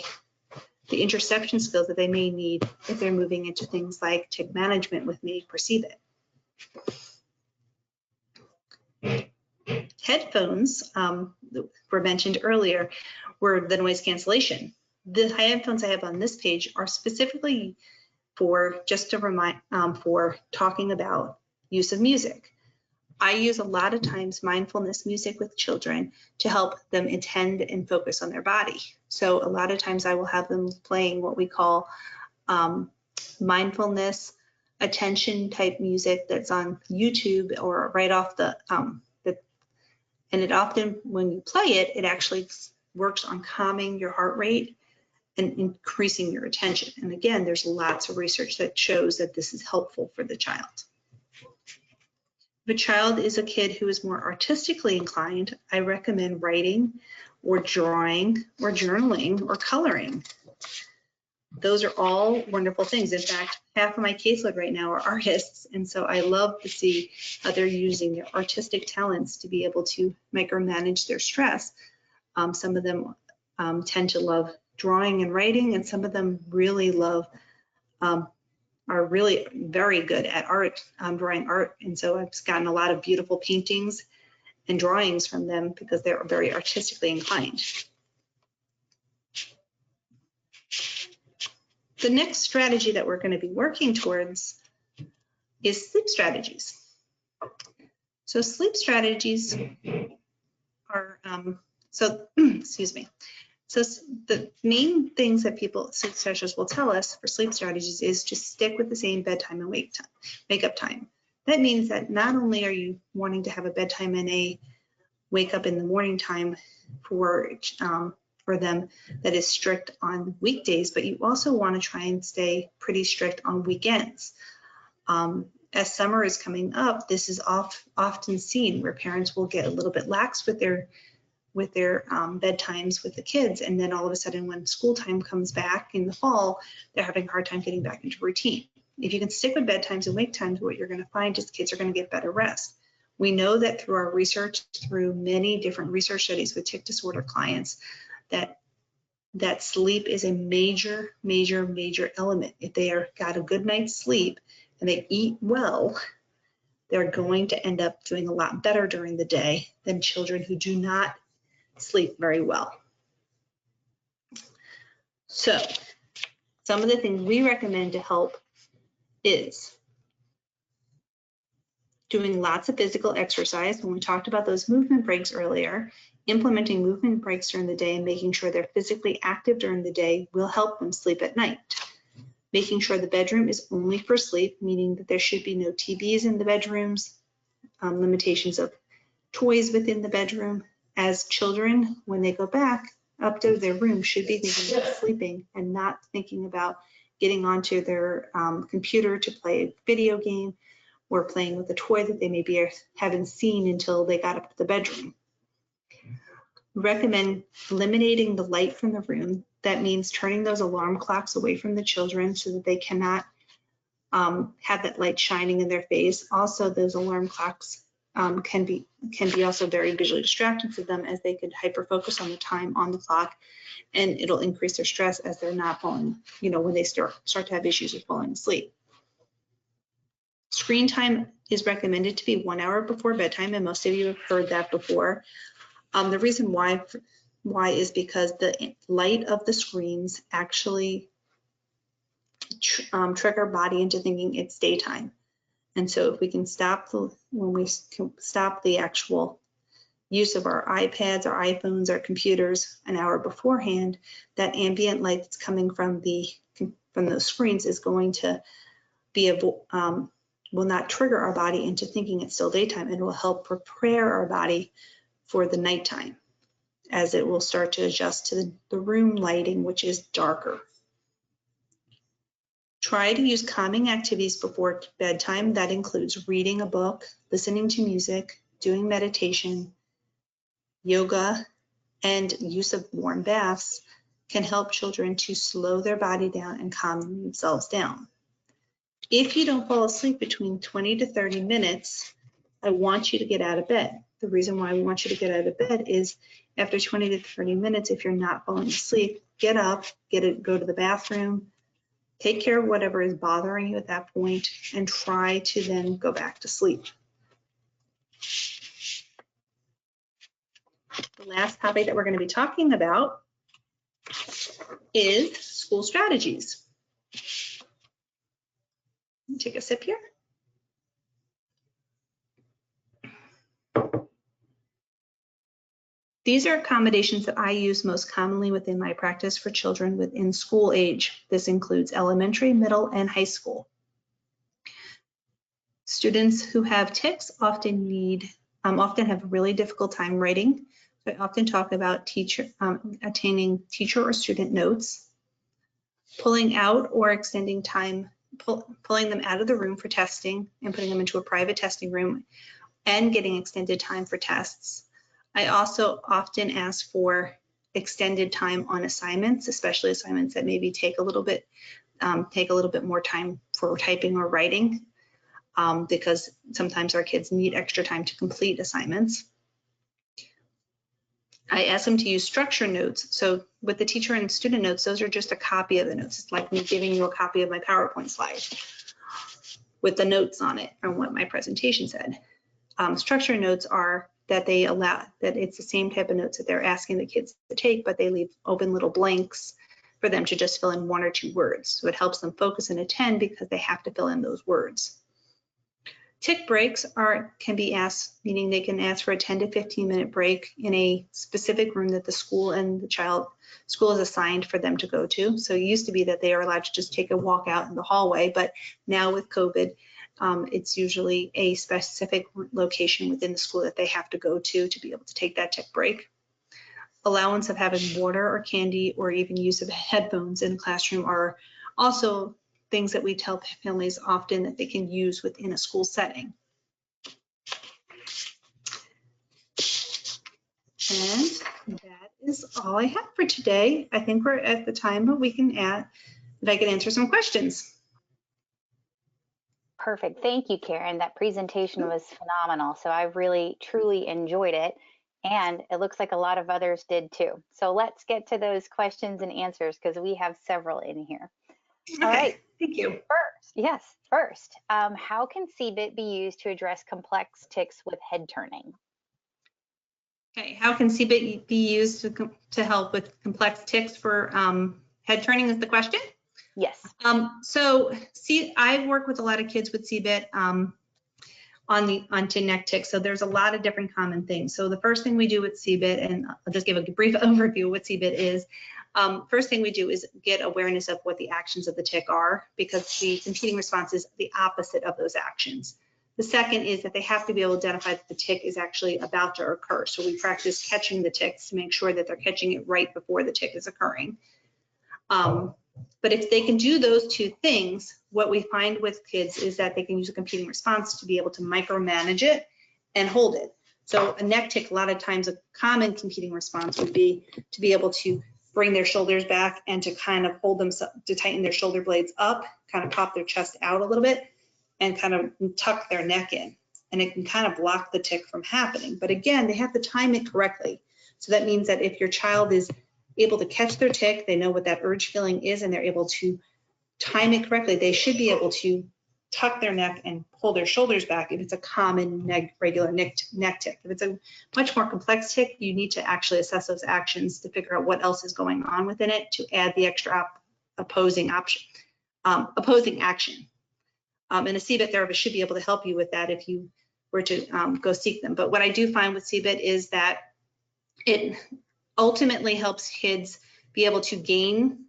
the interception skills that they may need if they're moving into things like tic management with me, perceive it. Headphones were mentioned earlier, were the noise cancellation. The headphones I have on this page are specifically for just to remind for talking about use of music. I use a lot of times mindfulness music with children to help them attend and focus on their body. So a lot of times I will have them playing what we call mindfulness attention type music that's on YouTube or right off and it often, when you play it, it actually works on calming your heart rate and increasing your attention. And again, there's lots of research that shows that this is helpful for the child. If a child is a kid who is more artistically inclined, I recommend writing or drawing or journaling or coloring. Those are all wonderful things. In fact, half of my caseload right now are artists, and so I love to see how they're using their artistic talents to be able to micromanage their stress. Some of them tend to love drawing and writing, and some of them really love are really very good at art, drawing art. And so I've gotten a lot of beautiful paintings and drawings from them because they're very artistically inclined. The next strategy that we're going to be working towards is sleep strategies. So sleep strategies are, excuse me. So the main things that sleep specialists will tell us for sleep strategies is just stick with the same bedtime and wake up time. That means that not only are you wanting to have a bedtime and a wake up in the morning time for them that is strict on weekdays, but you also want to try and stay pretty strict on weekends. As summer is coming up, this is often seen where parents will get a little bit lax with their bedtimes with the kids, and then all of a sudden when school time comes back in the fall, they're having a hard time getting back into routine. If you can stick with bedtimes and wake times, what you're going to find is kids are going to get better rest. We know that through our research, through many different research studies with tic disorder clients, that sleep is a major element. If they got a good night's sleep and they eat well, they're going to end up doing a lot better during the day than children who do not sleep very well. So some of the things we recommend to help is doing lots of physical exercise. When we talked about those movement breaks earlier, implementing movement breaks during the day and making sure they're physically active during the day will help them sleep at night. Making sure the bedroom is only for sleep, meaning that there should be no TVs in the bedrooms, limitations of toys within the bedroom, as children, when they go back up to their room, should be thinking about sleeping and not thinking about getting onto their computer to play a video game or playing with a toy that they maybe haven't seen until they got up to the bedroom. Recommend eliminating the light from the room. That means turning those alarm clocks away from the children so that they cannot have that light shining in their face. Also, those alarm clocks can be also very visually distracting to them, as they could hyper-focus on the time on the clock, and it'll increase their stress as they're not falling, when they start to have issues with falling asleep. Screen time is recommended to be 1 hour before bedtime, and most of you have heard that before. The reason why is because the light of the screens actually trick our body into thinking it's daytime. And so if we can stop the actual use of our iPads, our iPhones, our computers an hour beforehand, that ambient light that's coming from those screens is going to will not trigger our body into thinking it's still daytime, and will help prepare our body for the nighttime, as it will start to adjust to the room lighting, which is darker. Try to use calming activities before bedtime. That includes reading a book, listening to music, doing meditation, yoga, and use of warm baths can help children to slow their body down and calm themselves down. If you don't fall asleep between 20 to 30 minutes, I want you to get out of bed. The reason why we want you to get out of bed is after 20 to 30 minutes, if you're not falling asleep, get up, go to the bathroom, take care of whatever is bothering you at that point, and try to then go back to sleep. The last topic that we're going to be talking about is school strategies. Take a sip here. These are accommodations that I use most commonly within my practice for children within school age. This includes elementary, middle, and high school. Students who have tics often have a really difficult time writing. So I often talk about attaining teacher or student notes, pulling out or extending time, pulling them out of the room for testing and putting them into a private testing room, and getting extended time for tests. I also often ask for extended time on assignments, especially assignments that maybe take a little bit more time for typing or writing, because sometimes our kids need extra time to complete assignments. I ask them to use structure notes. So with the teacher and student notes, those are just a copy of the notes. It's like me giving you a copy of my PowerPoint slide with the notes on it from what my presentation said. Structure notes are that it's the same type of notes that they're asking the kids to take, but they leave open little blanks for them to just fill in 1 or 2 words. So it helps them focus and attend because they have to fill in those words. Tic breaks can be asked, meaning they can ask for a 10 to 15 minute break in a specific room that the school and the school is assigned for them to go to. So it used to be that they are allowed to just take a walk out in the hallway, but now with COVID, it's usually a specific location within the school that they have to go to be able to take that tic break. Allowance of having water or candy or even use of headphones in the classroom are also things that we tell families often that they can use within a school setting. And that is all I have for today. I think we're at the time that I can answer some questions. Perfect. Thank you, Karen. That presentation was phenomenal. So I really, truly enjoyed it. And it looks like a lot of others did too. So let's get to those questions and answers because we have several in here. Okay, all right. Thank you. First, how can CBIT be used to address complex tics with head turning? Okay, how can CBIT be used to help with complex tics for head turning is the question? Yes. I work with a lot of kids with CBIT onto neck tics. So there's a lot of different common things. So the first thing we do with CBIT, and I'll just give a brief overview of what CBIT is. First thing we do is get awareness of what the actions of the tic are, because the competing response is the opposite of those actions. The second is that they have to be able to identify that the tic is actually about to occur. So we practice catching the tics to make sure that they're catching it right before the tic is occurring. But if they can do those two things, what we find with kids is that they can use a competing response to be able to micromanage it and hold it. So a neck tic, a lot of times a common competing response would be to be able to bring their shoulders back and to kind of hold them, to tighten their shoulder blades up, kind of pop their chest out a little bit and kind of tuck their neck in. and it can kind of block the tic from happening. But again, they have to time it correctly. So that means that if your child is able to catch their tic, they know what that urge feeling is, and they're able to time it correctly, they should be able to tuck their neck and pull their shoulders back if it's a common regular neck tic. If it's a much more complex tic, you need to actually assess those actions to figure out what else is going on within it to add the extra opposing action. And a CBIT therapist should be able to help you with that if you were to go seek them. But what I do find with CBIT is that it ultimately helps kids be able to gain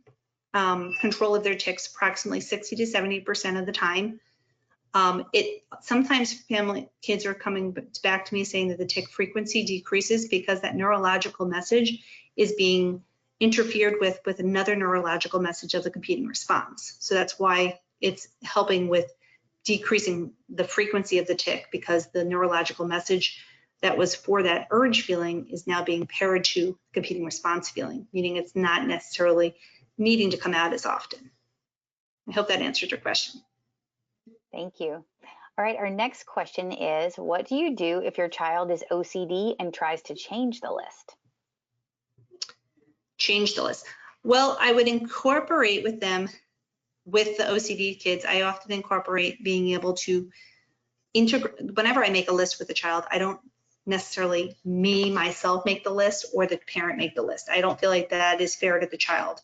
control of their tics approximately 60 to 70% of the time. Sometimes kids are coming back to me saying that the tic frequency decreases because that neurological message is being interfered with another neurological message of the competing response. So that's why it's helping with decreasing the frequency of the tic, because the neurological message that was for that urge feeling is now being paired to competing response feeling, meaning it's not necessarily needing to come out as often. I hope that answered your question. Thank you. All right, our next question is, what do you do if your child is OCD and tries to change the list? Change the list. Well, I would incorporate with them, with the OCD kids, I often incorporate being able to integrate. Whenever I make a list with a child, I don't necessarily myself make the list or the parent make the list. I don't feel like that is fair to the child.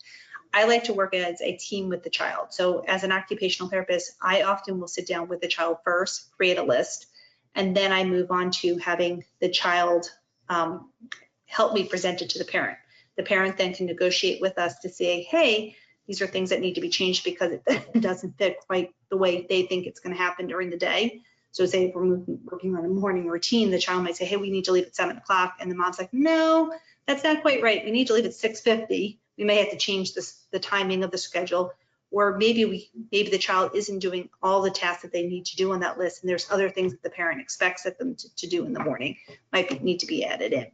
I like to work as a team with the child. So as an occupational therapist, I often will sit down with the child first, create a list, and then I move on to having the child help me present it to the parent. The parent then can negotiate with us to say, hey, these are things that need to be changed because it doesn't fit quite the way they think it's going to happen during the day. So say if we're working on a morning routine, the child might say, hey, we need to leave at 7 o'clock. And the mom's like, no, that's not quite right. We need to leave at 6:50. We may have to change the timing of the schedule, or maybe the child isn't doing all the tasks that they need to do on that list, and there's other things that the parent expects them to do in the morning need to be added in.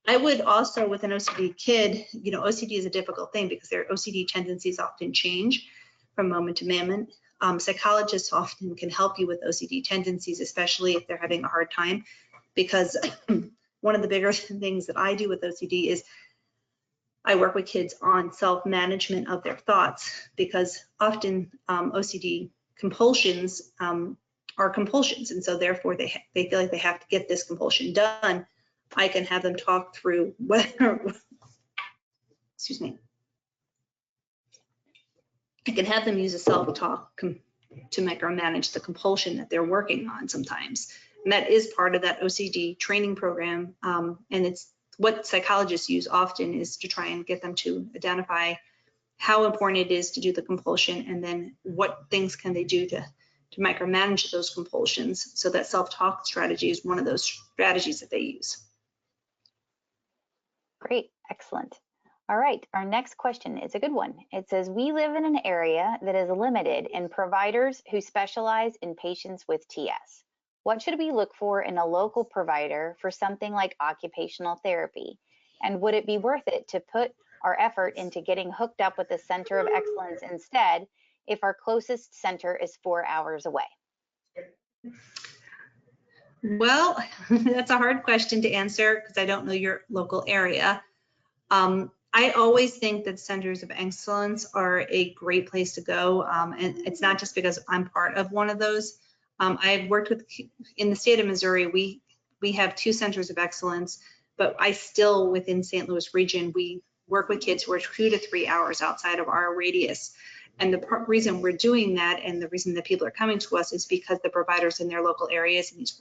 I would also, with an OCD kid, OCD is a difficult thing because their OCD tendencies often change from moment to moment. Psychologists often can help you with OCD tendencies, especially if they're having a hard time, because one of the bigger things that I do with OCD is I work with kids on self-management of their thoughts, because often OCD compulsions are compulsions, and so therefore they feel like they have to get this compulsion done. I can have them talk through whether, excuse me, I can have them use a self-talk to micromanage the compulsion that they're working on sometimes. And that is part of that OCD training program. And it's what psychologists use often is to try and get them to identify how important it is to do the compulsion, and then what things can they do to micromanage those compulsions. So that self-talk strategy is one of those strategies that they use. Great, excellent. All right, our next question is a good one. It says, we live in an area that is limited in providers who specialize in patients with TS. What should we look for in a local provider for something like occupational therapy? And would it be worth it to put our effort into getting hooked up with a center of excellence instead if our closest center is 4 hours away? Well, that's a hard question to answer because I don't know your local area. I always think that centers of excellence are a great place to go. And it's not just because I'm part of one of those. I've worked with, in the state of Missouri, we have 2 centers of excellence, but I still, within St. Louis region, we work with kids who are 2 to 3 hours outside of our radius. And the reason we're doing that, and the reason that people are coming to us, is because the providers in their local areas, in these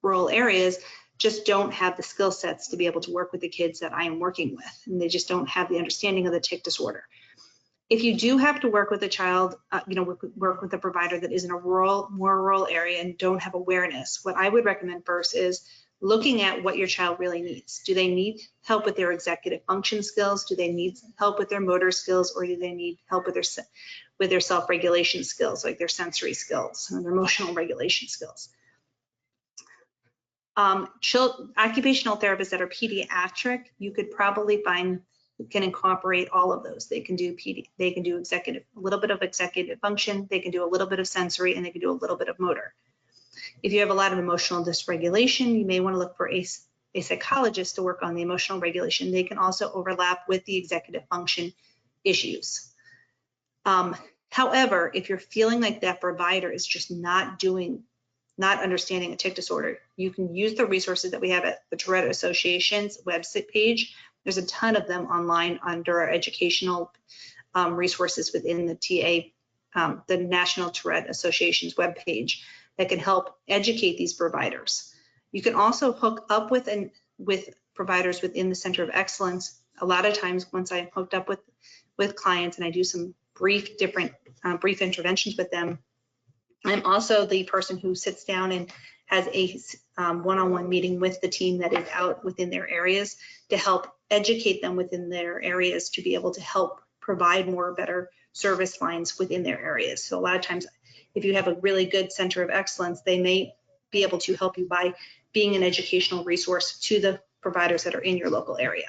rural areas, just don't have the skill sets to be able to work with the kids that I am working with. And they just don't have the understanding of the tic disorder. If you do have to work with a child, work with a provider that is in a more rural area and don't have awareness, what I would recommend first is looking at what your child really needs. Do they need help with their executive function skills? Do they need help with their motor skills, or do they need help with their self-regulation skills, like their sensory skills and their emotional regulation skills? Occupational therapists that are pediatric, you could probably find, can incorporate all of those. They can do a little bit of executive function, they can do a little bit of sensory, and they can do a little bit of motor. If you have a lot of emotional dysregulation, you may want to look for a psychologist to work on the emotional regulation. They can also overlap with the executive function issues. However, if you're feeling like that provider is just not understanding a tic disorder, you can use the resources that we have at the Tourette Association's website page. There's a ton of them online under our educational resources within the the National Tourette Association's webpage that can help educate these providers. You can also hook up with providers within the Center of Excellence. A lot of times, once I'm hooked up with clients and I do some brief interventions with them, I'm also the person who sits down and has a one-on-one meeting with the team that is out within their areas to help educate them within their areas to be able to help provide better service lines within their areas. So a lot of times, if you have a really good Center of Excellence, they may be able to help you by being an educational resource to the providers that are in your local area.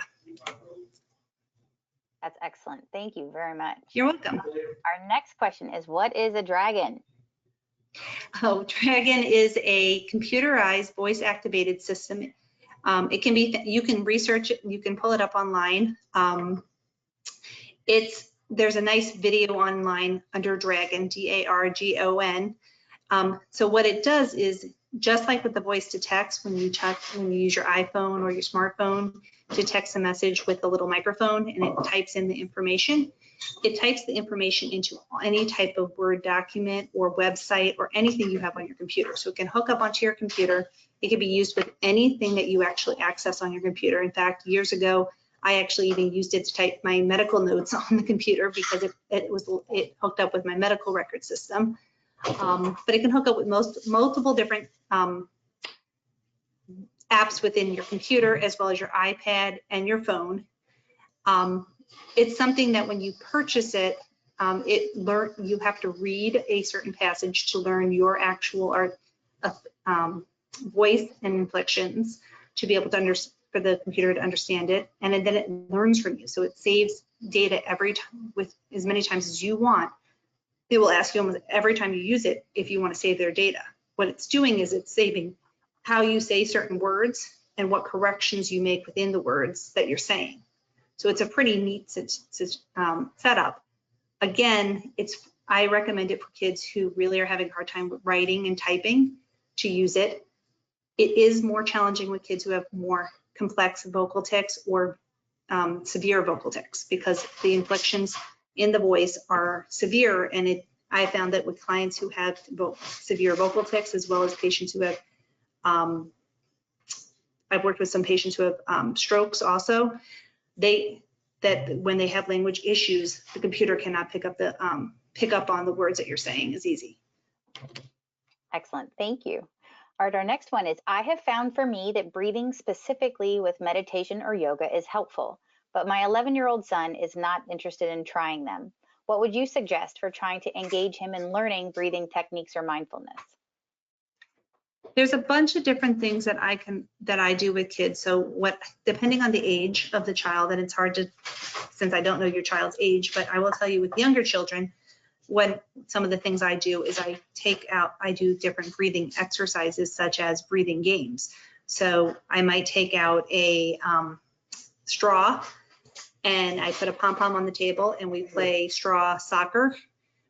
That's excellent. Thank you very much. You're welcome. Our next question is, what is a dragon? Oh, Dragon is a computerized voice-activated system. It can be, you can research it, you can pull it up online. There's a nice video online under Dragon, D-A-R-G-O-N. So what it does is, just like with the voice to text, when you use your iPhone or your smartphone to text a message with the little microphone and it types in the information, it types the information into any type of Word document or website or anything you have on your computer. So it can hook up onto your computer. It can be used with anything that you actually access on your computer. In fact, years ago, I actually even used it to type my medical notes on the computer because it hooked up with my medical record system. But it can hook up with multiple different apps within your computer, as well as your iPad and your phone. It's something that when you purchase it, you have to read a certain passage to learn your actual voice and inflections to be able to for the computer to understand it, and then it learns from you. So it saves data every time with as many times as you want. It will ask you almost every time you use it if you want to save their data. What it's doing is it's saving how you say certain words and what corrections you make within the words that you're saying. So it's a pretty neat setup. Again, I recommend it for kids who really are having a hard time with writing and typing to use it. It is more challenging with kids who have more complex vocal tics or severe vocal tics because the inflections in the voice are severe, and I found that with clients who have severe vocal tics, as well as patients who have, I've worked with some patients who have strokes also, that when they have language issues, the computer cannot pick up on the words that you're saying as easy. Excellent, thank you. All right, our next one is, I have found for me that breathing specifically with meditation or yoga is helpful, but my 11-year-old son is not interested in trying them. What would you suggest for trying to engage him in learning breathing techniques or mindfulness? There's a bunch of different things that I do with kids. So depending on the age of the child, and it's hard to, since I don't know your child's age, but I will tell you with younger children, some of the things I do is I do different breathing exercises such as breathing games. So I might take out a straw and I put a pom-pom on the table and we play straw soccer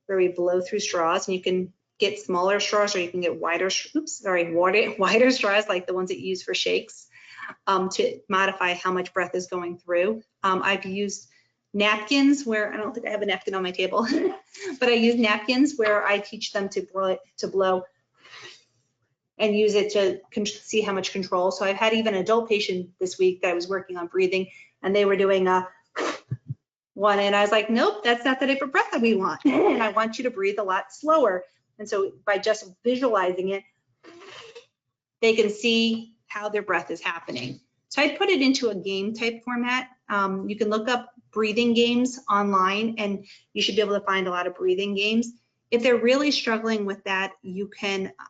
where we blow through straws, and you can get smaller straws or you can get wider straws like the ones that you use for shakes to modify how much breath is going through. I've used napkins where, I don't think I have a napkin on my table, but I use napkins where I teach them to blow and use it to see how much control. So I've had even an adult patient this week that I was working on breathing, and they were doing one, and I was like, nope, that's not the type of breath that we want. And I want you to breathe a lot slower. And so by just visualizing it, they can see how their breath is happening. So I put it into a game type format. You can look up breathing games online and you should be able to find a lot of breathing games. If they're really struggling with that,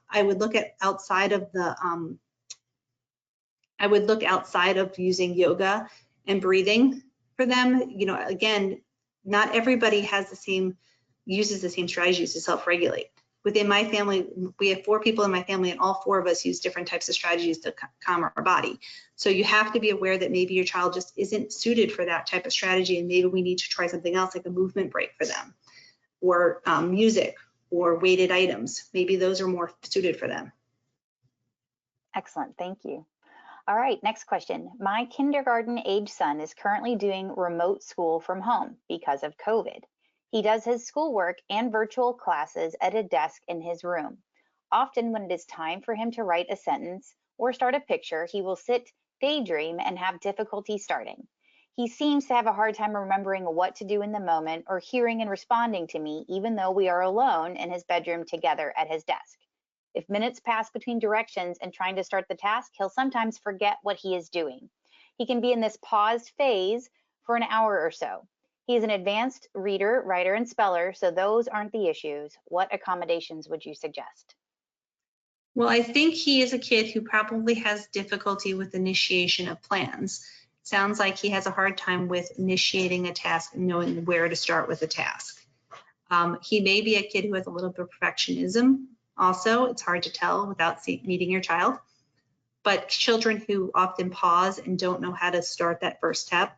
I would look at outside of using yoga and breathing for them. You know, again, not everybody uses the same strategies to self-regulate. within my family, we have 4 people in my family, and all 4 of us use different types of strategies to calm our body. So you have to be aware that maybe your child just isn't suited for that type of strategy, and maybe we need to try something else, like a movement break for them, or music, or weighted items. Maybe those are more suited for them. Excellent, thank you. All right, next question. My kindergarten age son is currently doing remote school from home because of COVID. He does his schoolwork and virtual classes at a desk in his room. Often when it is time for him to write a sentence or start a picture, he will sit, daydream, and have difficulty starting. He seems to have a hard time remembering what to do in the moment or hearing and responding to me, even though we are alone in his bedroom together at his desk. If minutes pass between directions and trying to start the task, he'll sometimes forget what he is doing. He can be in this paused phase for an hour or so. He is an advanced reader, writer, and speller, so those aren't the issues. What accommodations would you suggest? Well, I think he is a kid who probably has difficulty with initiation of plans. Sounds like he has a hard time with initiating a task and knowing where to start with a task. He may be a kid who has a little bit of perfectionism. Also, it's hard to tell without meeting your child. But children who often pause and don't know how to start that first step,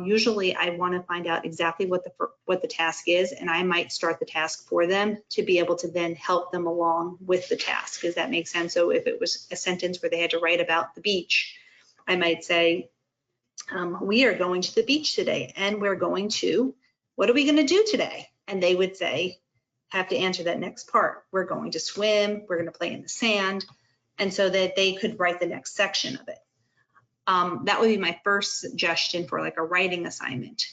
usually I want to find out exactly what the task is, and I might start the task for them to be able to then help them along with the task. Does that make sense? So if it was a sentence where they had to write about the beach, I might say, we are going to the beach today, and we're going to, what are we going to do today? And they would say, have to answer that next part. We're going to swim, we're going to play in the sand, and so that they could write the next section of it. That would be my first suggestion for like a writing assignment.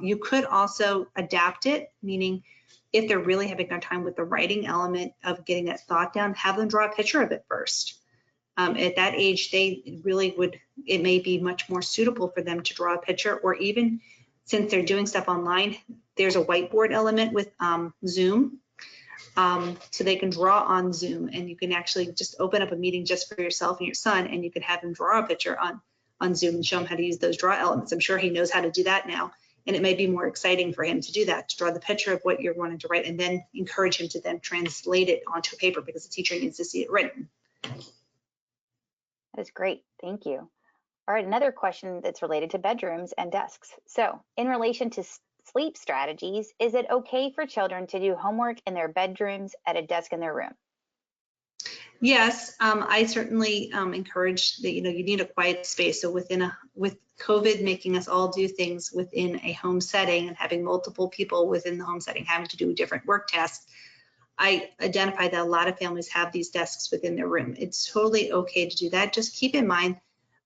You could also adapt it, meaning if they're really having a time with the writing element of getting that thought down, have them draw a picture of it first. At that age, they really would, it may be much more suitable for them to draw a picture, or even since they're doing stuff online, there's a whiteboard element with Zoom. So they can draw on Zoom, and you can actually just open up a meeting just for yourself and your son, and you could have him draw a picture on Zoom and show him how to use those draw elements. I'm sure he knows how to do that now, and it may be more exciting for him to do that, to draw the picture of what you're wanting to write, and then encourage him to then translate it onto paper because the teacher needs to see it written. That is great, thank you. All right, another question that's related to bedrooms and desks. So in relation to sleep strategies, is it okay for children to do homework in their bedrooms at a desk in their room? Yes, I certainly encourage that, you need a quiet space. So with COVID making us all do things within a home setting and having multiple people within the home setting having to do different work tasks, I identify that a lot of families have these desks within their room. It's totally okay to do that. Just keep in mind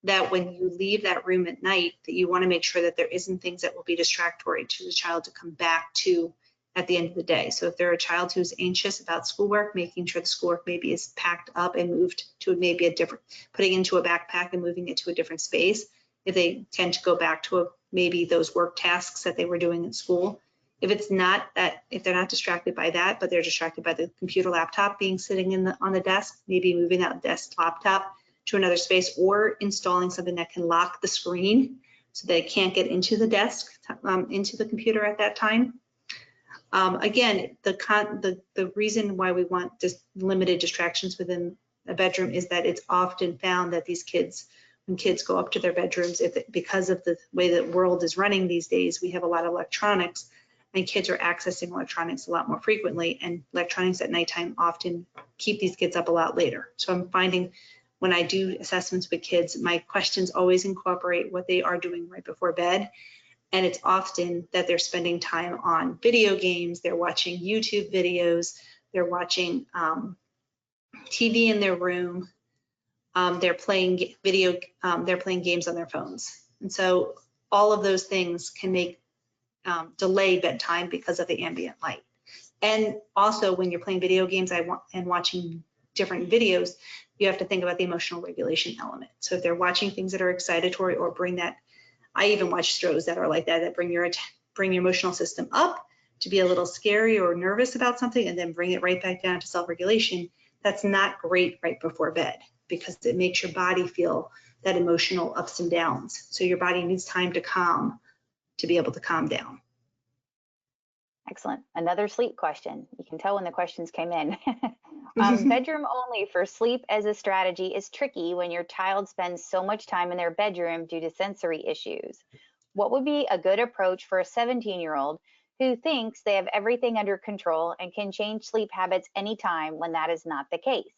that when you leave that room at night, that you want to make sure that there isn't things that will be distractory to the child to come back to at the end of the day. So if they're a child who's anxious about schoolwork, making sure the schoolwork maybe is packed up and moved to maybe a different, putting into a backpack and moving it to a different space. If they tend to go back to maybe those work tasks that they were doing in school. If it's not that, if they're not distracted by that, but they're distracted by the computer laptop being sitting on the desk, maybe moving that desk laptop to another space, or installing something that can lock the screen so they can't get into the desk, into the computer at that time. Again, the reason why we want just limited distractions within a bedroom is that it's often found that these kids, when kids go up to their bedrooms, because of the way the world is running these days, we have a lot of electronics, and kids are accessing electronics a lot more frequently, and electronics at nighttime often keep these kids up a lot later. So I'm finding when I do assessments with kids, my questions always incorporate what they are doing right before bed. And it's often that they're spending time on video games, they're watching YouTube videos, they're watching TV in their room, they're playing games on their phones. And so all of those things can make delay bedtime because of the ambient light. And also when you're playing video games and watching different videos, you have to think about the emotional regulation element. So if they're watching things that are excitatory or bring that, I even watch shows that are like that bring your emotional system up to be a little scary or nervous about something and then bring it right back down to self-regulation. That's not great right before bed because it makes your body feel that emotional ups and downs. So your body needs time to calm to be able to calm down. Excellent. Another sleep question. You can tell when the questions came in. Bedroom only for sleep as a strategy is tricky when your child spends so much time in their bedroom due to sensory issues. What would be a good approach for a 17-year-old who thinks they have everything under control and can change sleep habits anytime when that is not the case?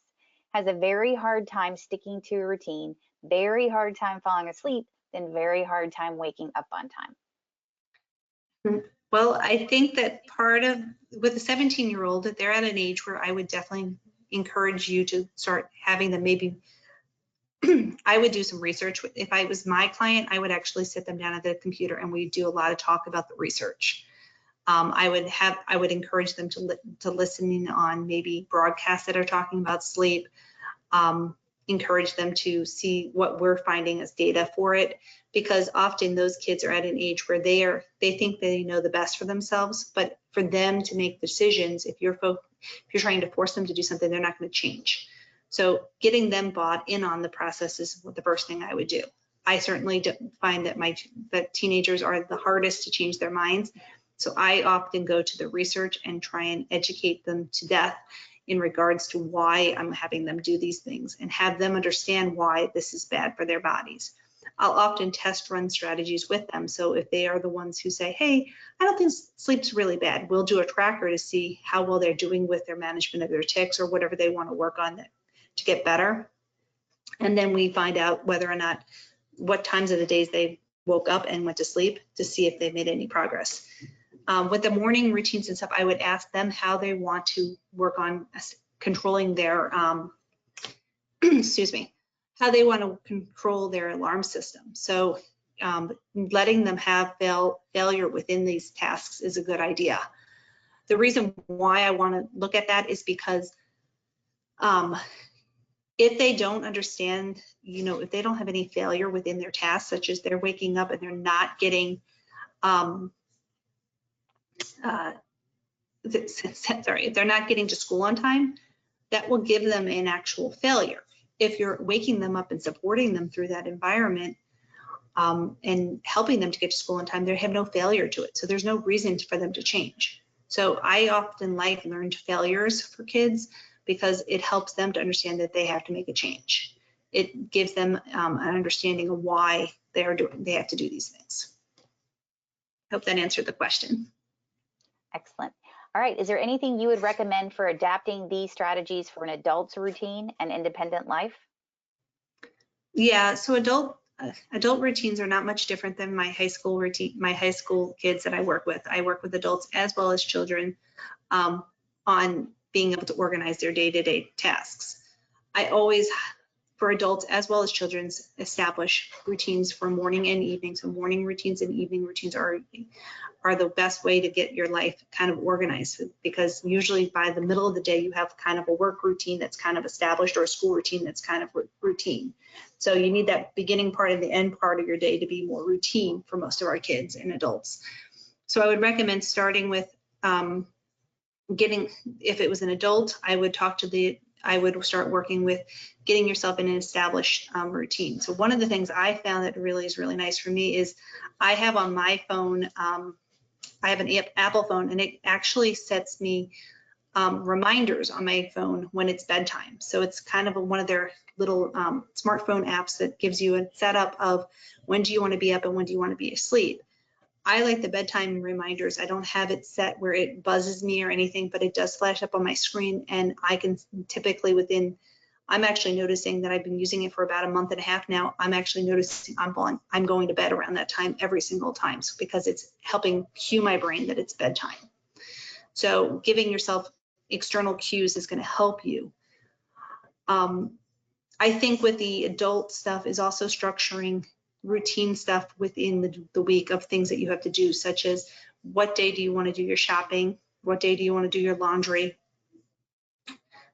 Has a very hard time sticking to a routine, very hard time falling asleep, then very hard time waking up on time. Well, I think that part of, with a 17-year-old, that they're at an age where I would definitely encourage you to start having them maybe, I would do some research. If I was my client, I would actually sit them down at the computer and we'd do a lot of talk about the research. I would encourage them to listen in on maybe broadcasts that are talking about sleep, encourage them to see what we're finding as data for it, because often those kids are at an age where they think they know the best for themselves, but for them to make decisions, if you're trying to force them to do something, they're not going to change. So getting them bought in on the process is the first thing I would do. I certainly find that teenagers are the hardest to change their minds. So I often go to the research and try and educate them to death in regards to why I'm having them do these things and have them understand why this is bad for their bodies. I'll often test run strategies with them. So if they are the ones who say, hey, I don't think sleep's really bad, we'll do a tracker to see how well they're doing with their management of their tics or whatever they want to work on to get better. And then we find out whether or not, what times of the days they woke up and went to sleep to see if they made any progress. With the morning routines and stuff, I would ask them how they want to work on controlling their, excuse me, how they want to control their alarm system. So letting them have failure within these tasks is a good idea. The reason why I want to look at that is because if they don't understand, if they don't have any failure within their tasks, such as they're waking up and they're not getting if they're not getting to school on time, that will give them an actual failure. If you're waking them up and supporting them through that environment and helping them to get to school on time, they have no failure to it. So there's no reason for them to change. So I often like learned failures for kids because it helps them to understand that they have to make a change. It gives them an understanding of why they have to do these things. I hope that answered the question. Excellent. All right, is there anything you would recommend for adapting these strategies for an adult's routine and independent life? Yeah, so adult routines are not much different than my high school routine, my high school kids that I work with. I work with adults as well as children on being able to organize their day-to-day tasks. I always, for adults as well as children, establish routines for morning and evening. So morning routines and evening routines are the best way to get your life kind of organized, because usually by the middle of the day you have kind of a work routine that's kind of established or a school routine that's kind of routine. So you need that beginning part and the end part of your day to be more routine for most of our kids and adults. So I would recommend starting with if it was an adult, I would start working with getting yourself in an established routine. So one of the things I found that really is really nice for me is I have on my phone, I have an Apple phone, and it actually sets me reminders on my phone when it's bedtime. So it's kind of one of their little smartphone apps that gives you a setup of when do you want to be up and when do you want to be asleep. I like the bedtime reminders. I don't have it set where it buzzes me or anything, but it does flash up on my screen, and I can typically I'm actually noticing that I've been using it for about a month and a half now. I'm actually noticing I'm going to bed around that time every single time, because it's helping cue my brain that it's bedtime. So giving yourself external cues is going to help you. I think with the adult stuff is also structuring routine stuff within the week of things that you have to do, such as what day do you want to do your shopping? What day do you want to do your laundry?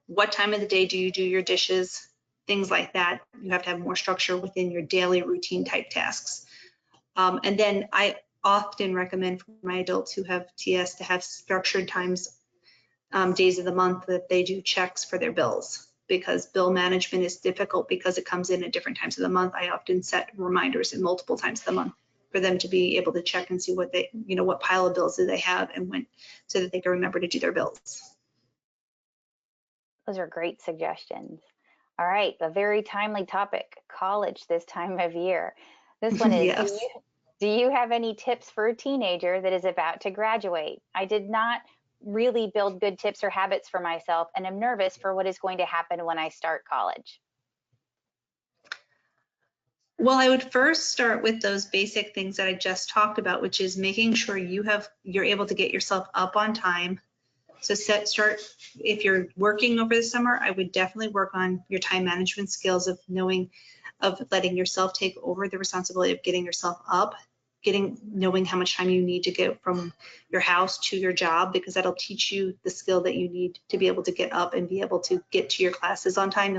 What time of the day do you do your dishes? Things like that. You have to have more structure within your daily routine type tasks. And then I often recommend for my adults who have TS to have structured times, days of the month that they do checks for their bills, because bill management is difficult because it comes in at different times of the month. I often set reminders in multiple times of the month for them to be able to check and see what they, what pile of bills do they have and when, so that they can remember to do their bills. Those are great suggestions. All right, a very timely topic, college this time of year. This one is, Yes. do you have any tips for a teenager that is about to graduate? I did not really build good tips or habits for myself, and I'm nervous for what is going to happen when I start college. Well, I would first start with those basic things that I just talked about, which is making sure you're able to get yourself up on time. So start, if you're working over the summer, I would definitely work on your time management skills of letting yourself take over the responsibility of getting yourself up, knowing how much time you need to get from your house to your job, because that'll teach you the skill that you need to be able to get up and be able to get to your classes on time.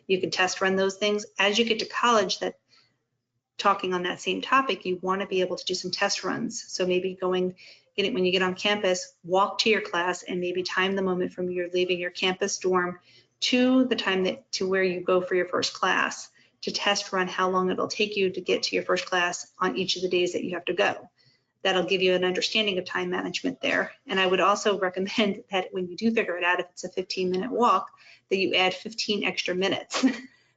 You can test run those things. As you get to college, talking on that same topic, you want to be able to do some test runs. So maybe when you get on campus, walk to your class and maybe time the moment from your leaving your campus dorm to the time to where you go for your first class, to test run how long it'll take you to get to your first class on each of the days that you have to go. That'll give you an understanding of time management there. And I would also recommend that when you do figure it out, if it's a 15-minute walk, that you add 15 extra minutes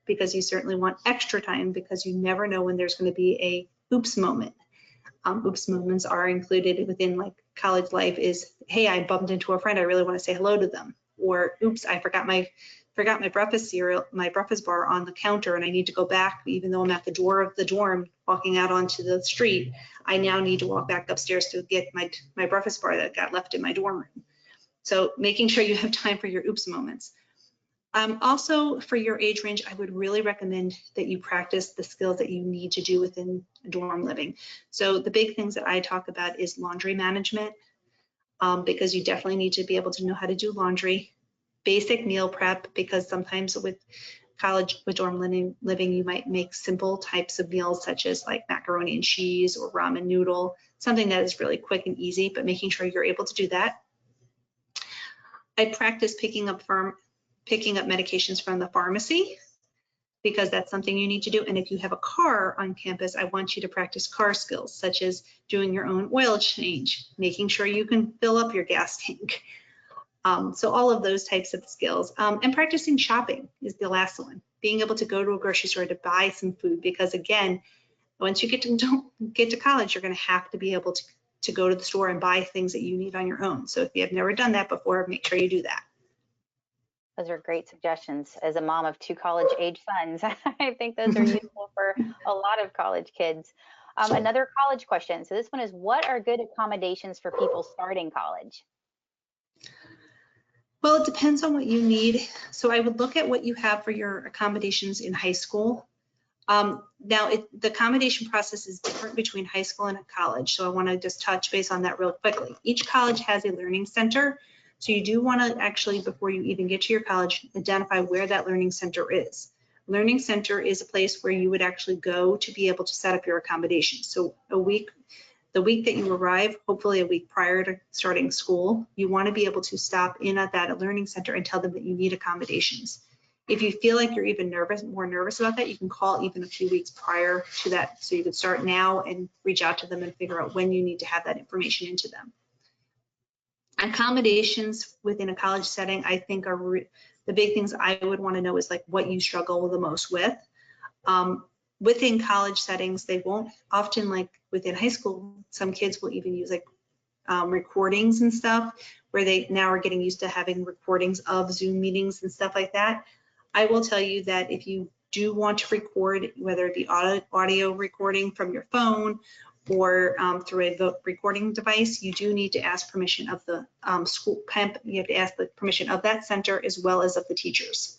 because you certainly want extra time, because you never know when there's going to be a oops moment. Oops moments are included within like college life is, hey, I bumped into a friend, I really want to say hello to them. Or oops, I forgot my breakfast cereal, my breakfast bar on the counter, and I need to go back, even though I'm at the door of the dorm walking out onto the street. I now need to walk back upstairs to get my breakfast bar that got left in my dorm room. So making sure you have time for your oops moments. Also, for your age range, I would really recommend that you practice the skills that you need to do within dorm living. So the big things that I talk about is laundry management, because you definitely need to be able to know how to do laundry. Basic meal prep, because sometimes with dorm living, you might make simple types of meals such as like macaroni and cheese or ramen noodle, something that is really quick and easy, but making sure you're able to do that. I practice picking up medications from the pharmacy, because that's something you need to do. And if you have a car on campus, I want you to practice car skills, such as doing your own oil change, making sure you can fill up your gas tank. So all of those types of skills. And practicing shopping is the last one. Being able to go to a grocery store to buy some food, because again, once you get to college, you're going to have to be able to go to the store and buy things that you need on your own. So if you have never done that before, make sure you do that. Those are great suggestions. As a mom of 2 college-age sons, I think those are useful for a lot of college kids. Another college question. So this one is, what are good accommodations for people starting college? Well, it depends on what you need. So I would look at what you have for your accommodations in high school. Now, the accommodation process is different between high school and college. So I want to just touch base on that real quickly. Each college has a learning center. So you do want to actually, before you even get to your college, identify where that learning center is. Learning center is a place where you would actually go to be able to set up your accommodations. So the week that you arrive, hopefully a week prior to starting school, you want to be able to stop in at that learning center and tell them that you need accommodations. If you feel like you're even more nervous about that, you can call even a few weeks prior to that. So you could start now and reach out to them and figure out when you need to have that information into them. Accommodations within a college setting, I think, are the big things I would want to know is like what you struggle the most with. Within college settings, they won't often, like within high school, some kids will even use like recordings and stuff, where they now are getting used to having recordings of Zoom meetings and stuff like that. I will tell you that if you do want to record, whether it be audio recording from your phone or through a recording device, you do need to ask permission of the school. You have to ask the permission of that center as well as of the teachers.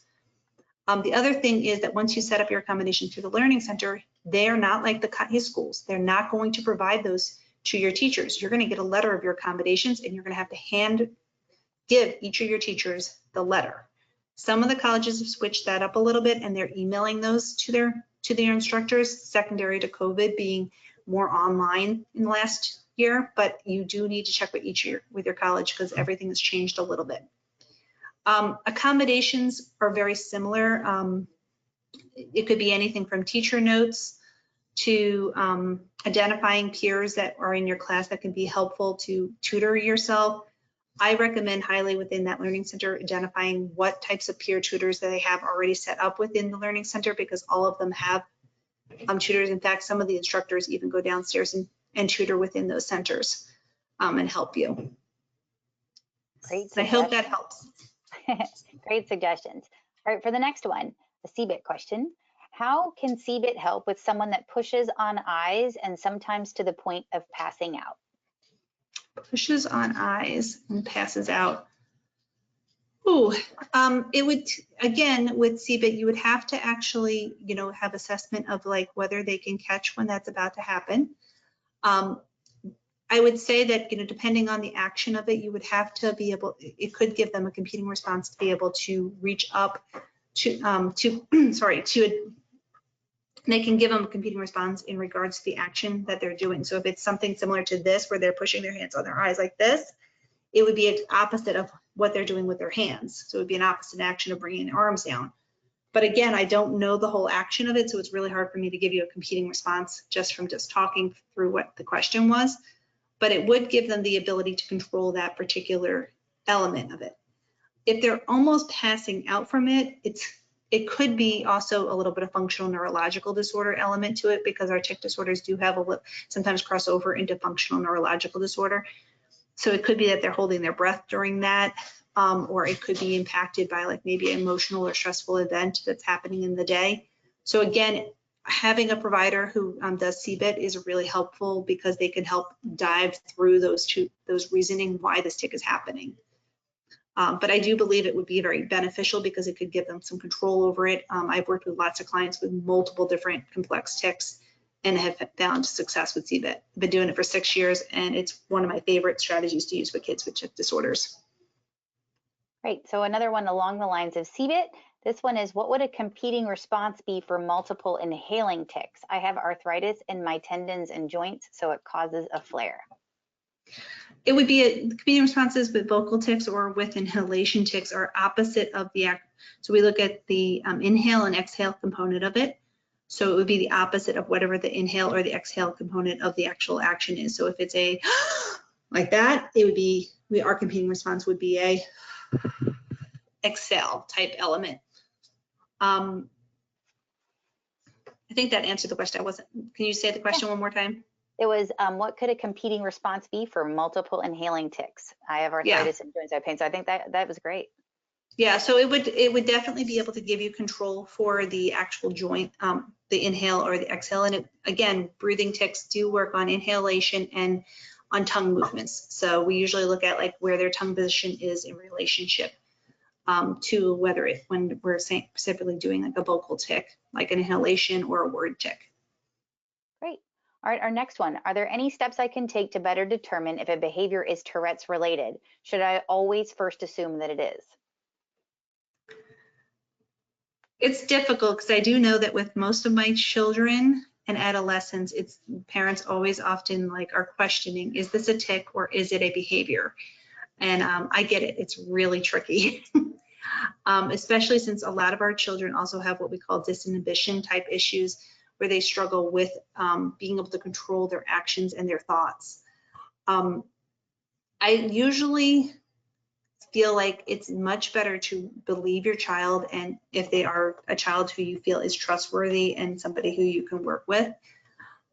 The other thing is that once you set up your accommodation through the Learning Center, they're not like the high schools. They're not going to provide those to your teachers. You're going to get a letter of your accommodations, and you're going to have to give each of your teachers the letter. Some of the colleges have switched that up a little bit, and they're emailing those to their instructors, secondary to COVID being more online in the last year. But you do need to check with your college, because everything has changed a little bit. Accommodations are very similar. It could be anything from teacher notes to identifying peers that are in your class that can be helpful to tutor yourself. I recommend highly within that learning center identifying what types of peer tutors that they have already set up within the learning center, because all of them have tutors. In fact, some of the instructors even go downstairs and tutor within those centers and help you. Great. I hope that helps. Great suggestions. All right, for the next one, a CBIT question. How can CBIT help with someone that pushes on eyes and sometimes to the point of passing out? Pushes on eyes and passes out. Ooh, it would, again, with CBIT, you would have to actually, have assessment of like whether they can catch when that's about to happen. I would say that, depending on the action of it, you would have to be able, it could give them a competing response to be able to reach up to, they can give them a competing response in regards to the action that they're doing. So if it's something similar to this, where they're pushing their hands on their eyes like this, it would be an opposite of what they're doing with their hands. So it would be an opposite action of bringing their arms down. But again, I don't know the whole action of it, so it's really hard for me to give you a competing response just from just talking through what the question was. But it would give them the ability to control that particular element of it. If they're almost passing out from it, it could be also a little bit of functional neurological disorder element to it, because our tic disorders do have sometimes cross over into functional neurological disorder. So it could be that they're holding their breath during that, or it could be impacted by like maybe an emotional or stressful event that's happening in the day. So again, having a provider who does CBIT is really helpful, because they can help dive through those reasoning why this tic is happening. But I do believe it would be very beneficial, because it could give them some control over it. I've worked with lots of clients with multiple different complex tics and have found success with CBIT. I've been doing it for 6 years, and it's one of my favorite strategies to use with kids with tic disorders. Great. So another one along the lines of CBIT. This one is, what would a competing response be for multiple inhaling tics? I have arthritis in my tendons and joints, so it causes a flare. It would be competing responses with vocal tics or with inhalation tics are opposite of the act. So we look at the inhale and exhale component of it. So it would be the opposite of whatever the inhale or the exhale component of the actual action is. So if it's a like that, it would be, our competing response would be a exhale type element. I think that answered the question. Can you say the question one more time? It was, what could a competing response be for multiple inhaling tics? I have arthritis and joint pain, so I think that was great. Yeah, so it would definitely be able to give you control for the actual joint, the inhale or the exhale. And again, breathing tics do work on inhalation and on tongue movements. So we usually look at like where their tongue position is in relationship to whether when we're specifically doing like a vocal tic, like an inhalation or a word tic. Great. All right, our next one. Are there any steps I can take to better determine if a behavior is Tourette's related? Should I always first assume that it is? It's difficult, because I do know that with most of my children and adolescents, it's parents always often like are questioning, is this a tic or is it a behavior? And I get it, it's really tricky. Especially since a lot of our children also have what we call disinhibition type issues, where they struggle with being able to control their actions and their thoughts. I usually feel like it's much better to believe your child, and if they are a child who you feel is trustworthy and somebody who you can work with,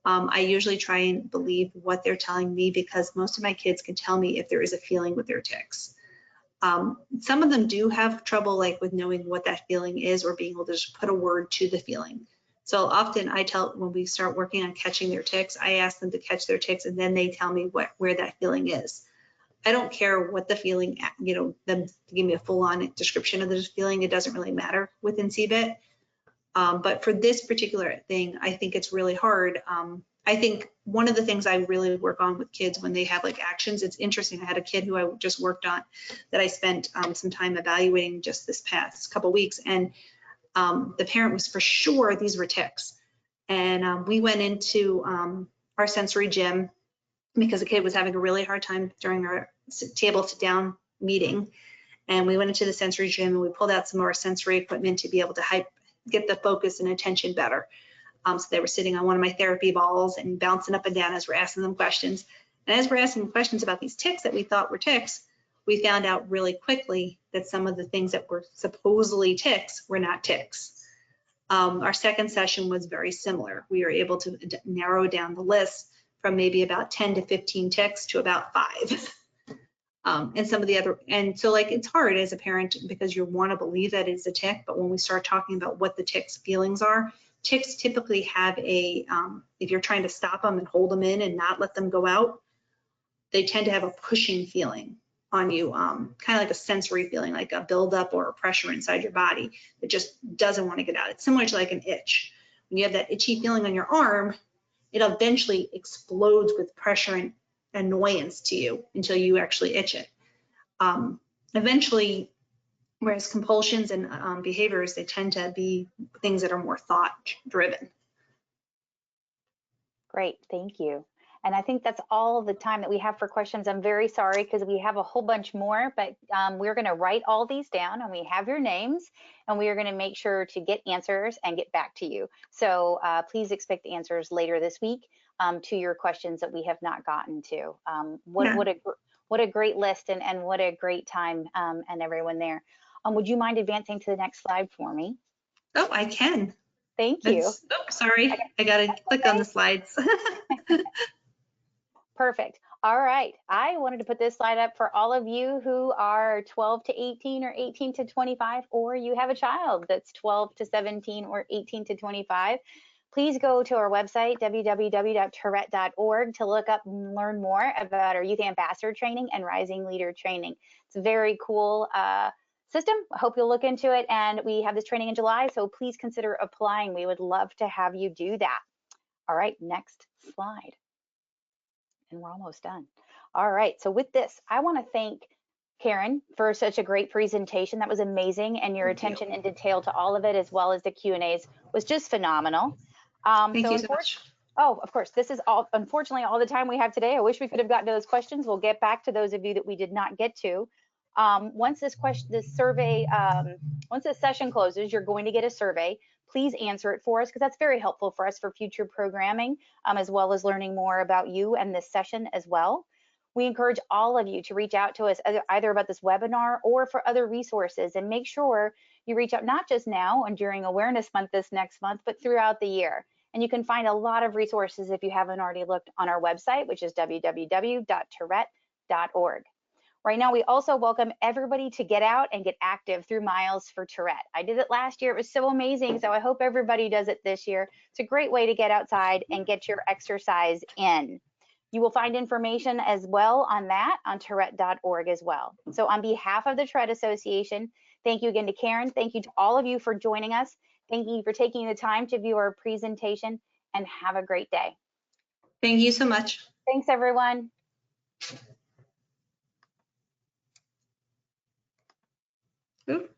I usually try and believe what they're telling me, because most of my kids can tell me if there is a feeling with their tics. Some of them do have trouble like with knowing what that feeling is, or being able to just put a word to the feeling. So often I tell, when we start working on catching their tics, I ask them to catch their tics, and then they tell me where that feeling is. I don't care what the feeling, them to give me a full-on description of this feeling. It doesn't really matter within CBIT. But for this particular thing, I think it's really hard. I think one of the things I really work on with kids when they have like actions, it's interesting. I had a kid who I just worked on that I spent some time evaluating just this past couple weeks, and the parent was for sure these were tics. And we went into our sensory gym because the kid was having a really hard time during our table sit down meeting. And we went into the sensory gym and we pulled out some more sensory equipment to be able to get the focus and attention better. So they were sitting on one of my therapy balls and bouncing up and down as we're asking them questions. And as we're asking them questions about these tics that we thought were tics, we found out really quickly that some of the things that were supposedly tics were not tics. Our second session was very similar. We were able to narrow down the list from maybe about 10 to 15 tics to about 5. And some of the other, and so like it's hard as a parent because you want to believe that it's a tic, but when we start talking about what the tics feelings are, tics typically have a, if you're trying to stop them and hold them in and not let them go out, they tend to have a pushing feeling on you, kind of like a sensory feeling, like a buildup or a pressure inside your body that just doesn't want to get out. It's similar to like an itch. When you have that itchy feeling on your arm, it eventually explodes with pressure and annoyance to you until you actually itch it. Eventually, whereas compulsions and behaviors, they tend to be things that are more thought driven. Great, thank you. And I think that's all the time that we have for questions. I'm very sorry because we have a whole bunch more, but we're going to write all these down and we have your names and we are going to make sure to get answers and get back to you. So please expect answers later this week to your questions that we have not gotten to. What a great list and what a great time and everyone there. Would you mind advancing to the next slide for me? Oh, I can. Thank you. Oh, sorry. I got to click on the slides. Perfect. All right. I wanted to put this slide up for all of you who are 12 to 18 or 18 to 25, or you have a child that's 12 to 17 or 18 to 25. Please go to our website, www.tourette.org, to look up and learn more about our Youth Ambassador Training and Rising Leader Training. It's a very cool system. I hope you'll look into it. And we have this training in July, so please consider applying. We would love to have you do that. All right, next slide. And we're almost done. All right, so with this, I want to thank Karen for such a great presentation. That was amazing, and your attention and detail to all of it, as well as the Q&As, was just phenomenal. Thank you so much. Oh, of course, this is unfortunately all the time we have today. I wish we could have gotten to those questions. We'll get back to those of you that we did not get to. Once this session closes, you're going to get a survey. Please answer it for us because that's very helpful for us for future programming, as well as learning more about you and this session as well. We encourage all of you to reach out to us either about this webinar or for other resources, and make sure you reach out not just now and during Awareness Month this next month, but throughout the year. And you can find a lot of resources if you haven't already looked on our website, which is www.tourette.org. Right now, we also welcome everybody to get out and get active through Miles for Tourette. I did it last year. It was so amazing. So I hope everybody does it this year. It's a great way to get outside and get your exercise in. You will find information as well on that on Tourette.org as well. So on behalf of the Tourette Association, thank you again to Karen. Thank you to all of you for joining us. Thank you for taking the time to view our presentation, and have a great day. Thank you so much. Thanks, everyone. Ooh.